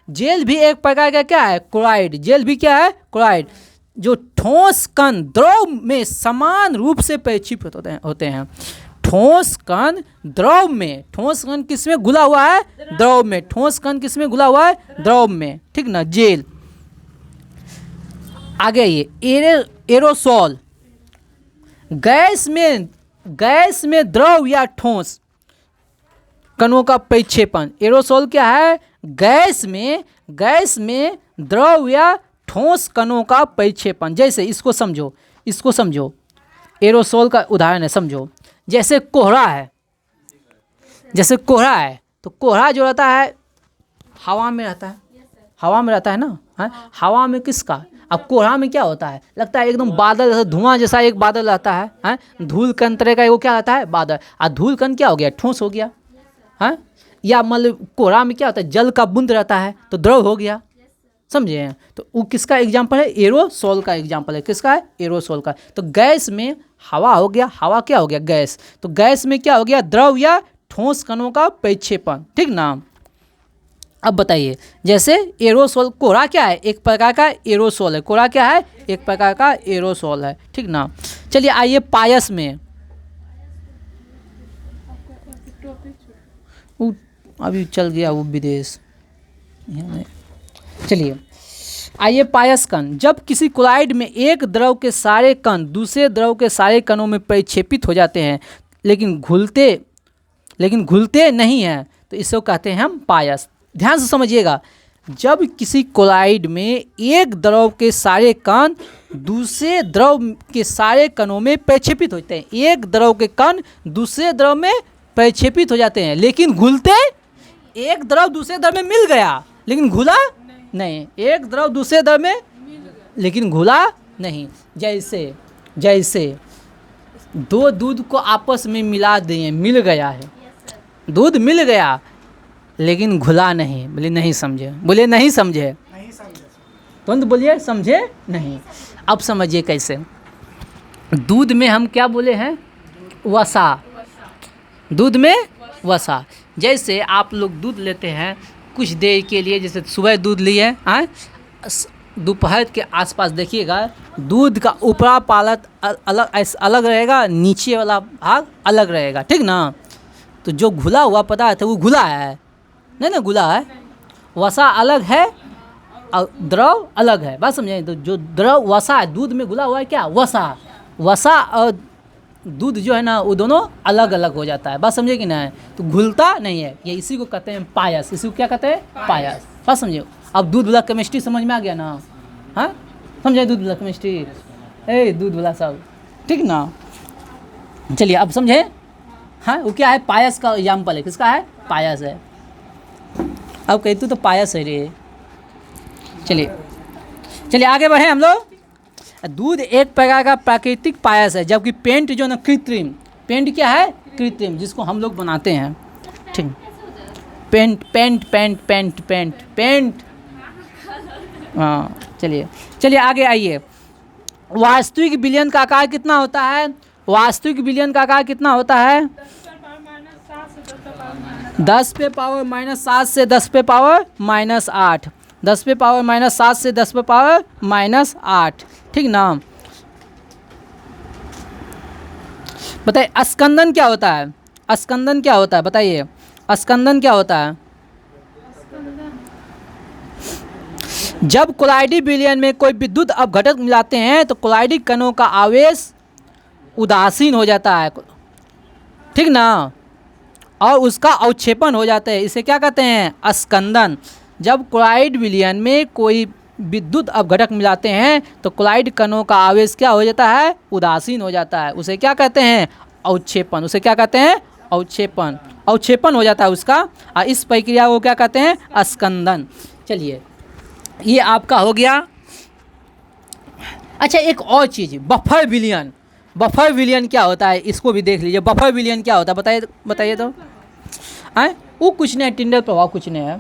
जेल भी एक प्रकार का क्या है? क्लोराइड। जेल भी क्या है? क्लोराइड। जो ठोस कण द्रव में समान रूप से प्रक्षेपित होते हैं। ठोस कण द्रव में, ठोस कण किस में घुला हुआ है? द्रव में। ठोस कण किस में घुला हुआ है? द्रव में, ठीक ना, जेल। आगे ये एरोसोल, गैस में द्रव या ठोस कणों का प्रक्षेपण। एरोसोल क्या है? गैस में द्रव या ठोस कणों का प्रक्षेपण। जैसे इसको समझो, एरोसोल का उदाहरण है, समझो। जैसे कोहरा है, तो कोहरा जो रहता है हवा में रहता है, हवा में रहता है ना, है? हवा में किसका? अब कोहरा में क्या होता है? लगता है एकदम बादल जैसा, धुआं जैसा एक बादल रहता है, हैं? धूल कण तरह का वो क्या रहता है? बादल। और धूल कण क्या हो गया? ठोस हो गया, हैं? या मतलब कोहरा में क्या होता है? जल का बूंद रहता है, तो द्रव हो गया, समझे हैं? तो वो किसका एग्जाम्पल है? एरोसोल का एग्जाम्पल है। किसका है? एरोसोल का। तो गैस में हवा हो गया, हवा क्या हो गया? गैस। तो गैस में क्या हो गया? द्रव या ठोस कणों का प्रक्षेपण, ठीक ना। अब बताइए, जैसे एरोसोल, कोहरा क्या है? एक प्रकार का एरोसोल है। कोहरा क्या है? एक प्रकार का एरोसोल है, ठीक ना। चलिए आइए पायस में, वो अभी चल गया वो विदेश। चलिए आइए पायस कण। जब किसी क्लोराइड में एक द्रव के सारे कण दूसरे द्रव के सारे कणों में प्रक्षेपित हो जाते हैं, लेकिन घुलते नहीं हैं, तो इसको कहते हैं हम पायस। ध्यान से समझिएगा, जब किसी क्लोराइड में एक द्रव के सारे कण दूसरे द्रव के सारे कणों में प्रक्षेपित होते हैं, एक द्रव के कण दूसरे द्रव में प्रक्षेपित हो जाते हैं, लेकिन घुलते, एक द्रव दूसरे द्रव में मिल गया लेकिन घुला नहीं, एक द्रव दूसरे द्रव में लेकिन घुला नहीं। जैसे दो दूध को आपस में मिला दिए, मिल गया है, दूध मिल गया लेकिन घुला नहीं। बोले नहीं समझे, तुरंत बोलिए समझे नहीं। अब समझिए कैसे। दूध में हम क्या बोले हैं? वसा। दूध में वसा। जैसे आप लोग दूध लेते हैं कुछ देर के लिए, जैसे सुबह दूध लिए हैं, दोपहर के आसपास देखिएगा दूध का ऊपरा पालत अलग रहेगा, नीचे वाला भाग अलग रहेगा, ठीक ना। तो जो घुला हुआ पदार्थ है वो घुला है नहीं ना, घुला है। वसा अलग है और द्रव अलग है, बात समझे। तो जो द्रव वसा है, दूध में घुला हुआ है क्या? वसा। वसा और दूध जो है ना वो दोनों अलग अलग हो जाता है। बात समझे कि ना? तो घुलता नहीं है, ये इसी को कहते हैं पायस। इसी को क्या कहते हैं? पायस। बात समझे? अब दूध वाला केमिस्ट्री समझ में आ गया ना? हाँ, समझे दूध वाला केमिस्ट्री? दूध वाला सब, ठीक ना? चलिए अब समझे। हाँ, वो क्या है? पायस का एग्जाम्पल है। किसका है? पायस है। अब कहतू तो पायस है रे। चलिए आगे बढ़े हम लोग। दूध एक प्रकार का प्राकृतिक पायस है, जबकि पेंट जो ना कृत्रिम। पेंट क्या है? कृत्रिम, जिसको हम लोग बनाते हैं। ठीक, पेंट। हाँ, चलिए आगे आइए। वास्तविक विलयन का आकार कितना होता है? वास्तविक विलयन का आकार कितना होता है? 10 पे पावर माइनस 7 से 10 पे पावर माइनस 8। 10 पे पावर माइनस 7 से 10 पे पावर माइनस 8, ठीक ना? बताइए स्कंदन क्या होता है? स्कंदन क्या होता है? बताइए स्कंदन क्या होता है? जब कोलाइडी विलयन में कोई विद्युत अपघटक मिलाते हैं तो कोलाइडी कणों का आवेश उदासीन हो जाता है, ठीक ना? और उसका अवक्षेपण हो जाता है। इसे क्या कहते हैं? स्कंदन। जब कोलाइड विलयन में कोई विद्युत अपघटक मिलाते हैं तो कोलाइड कणों का आवेश क्या हो जाता है? उदासीन हो जाता है। उसे क्या कहते हैं? अवक्षेपण। उसे क्या कहते हैं? अवक्षेपण। अवक्षेपण हो जाता है उसका, और इस प्रक्रिया को क्या कहते हैं? स्कंदन। चलिए ये आपका हो गया। अच्छा, एक और चीज़, बफर विलयन। बफर विलयन क्या होता है? इसको भी देख लीजिए। बफर विलयन क्या होता है? बताइए तो। आए वो कुछ नहीं है, टिंडल प्रभाव कुछ नहीं है।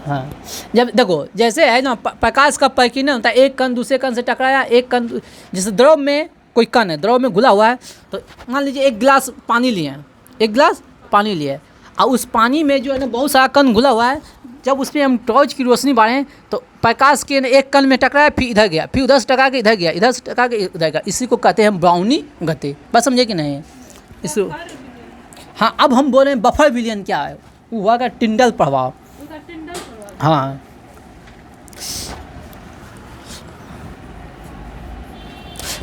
हाँ, जब देखो जैसे है ना, प्रकाश का प्रकीर्णन होता है। एक कण दूसरे कण से टकराया, एक कण, जैसे द्रव में कोई कण है, द्रव में घुला हुआ है, तो मान लीजिए एक गिलास पानी लिए हैं, एक गिलास पानी लिए, और उस पानी में जो है ना बहुत सारा कण घुला हुआ है। जब उस पर हम टॉर्च की रोशनी बाढ़ें तो प्रकाश के एक कण में टकराया, फिर इधर गया, फिर उधर से टकरा के इधर गया, इधर से टकरा के इधर गया। इसी को कहते हैं ब्राउनी गति। बस समझे कि नहीं? इसको हाँ, अब हम बोल रहे हैं बफर विलयन क्या है? वो हुआ का टिंडल प्रभाव। हाँ,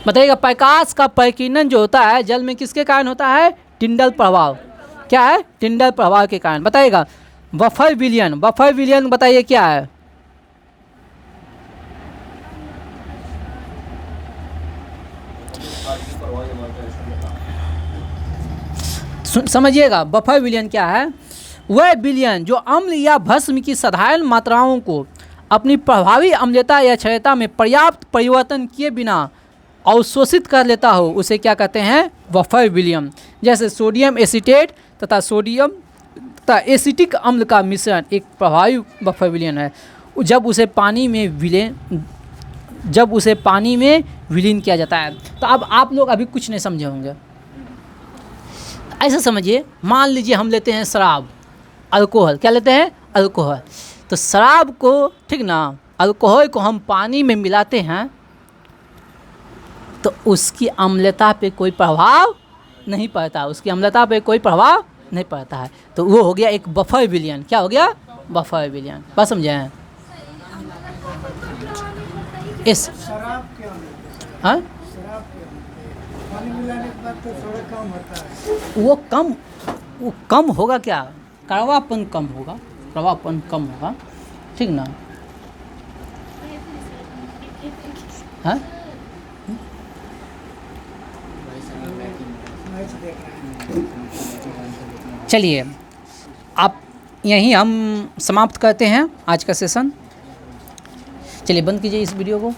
बताइएगा प्रकाश का प्रकीर्णन जो होता है जल में किसके कारण होता है? टिंडल प्रभाव। क्या है? टिंडल प्रभाव के कारण। बताइएगा बफर विलयन। बफर विलयन बताइए क्या है? समझिएगा बफर विलयन क्या है? वह विलयन जो अम्ल या भस्म की साधारण मात्राओं को अपनी प्रभावी अम्लता या क्षयता में पर्याप्त परिवर्तन किए बिना अवशोषित कर लेता हो, उसे क्या कहते हैं? बफर विलयन। जैसे सोडियम एसीटेट तथा सोडियम तथा एसिटिक अम्ल का मिश्रण एक प्रभावी बफर विलयन है। जब उसे पानी में विलीन किया जाता है। तो अब आप लोग अभी कुछ नहीं समझे होंगे। ऐसा समझिए, मान लीजिए हम लेते हैं शराब, अल्कोहल। क्या लेते हैं? अल्कोहल। तो शराब को, ठीक ना, अल्कोहल को हम पानी में मिलाते हैं तो उसकी अम्लता पे कोई प्रभाव नहीं पड़ता। उसकी अम्लता पे कोई प्रभाव नहीं पड़ता है। तो वो हो गया एक बफर विलयन। क्या हो गया? बफर विलयन। बस समझे हैं? इस हाँ, वो कम होगा। क्या? कड़वापन कम होगा, कड़वापन कम होगा, ठीक ना? हाँ, चलिए आप यहीं हम समाप्त करते हैं आज का सेशन। चलिए बंद कीजिए इस वीडियो को।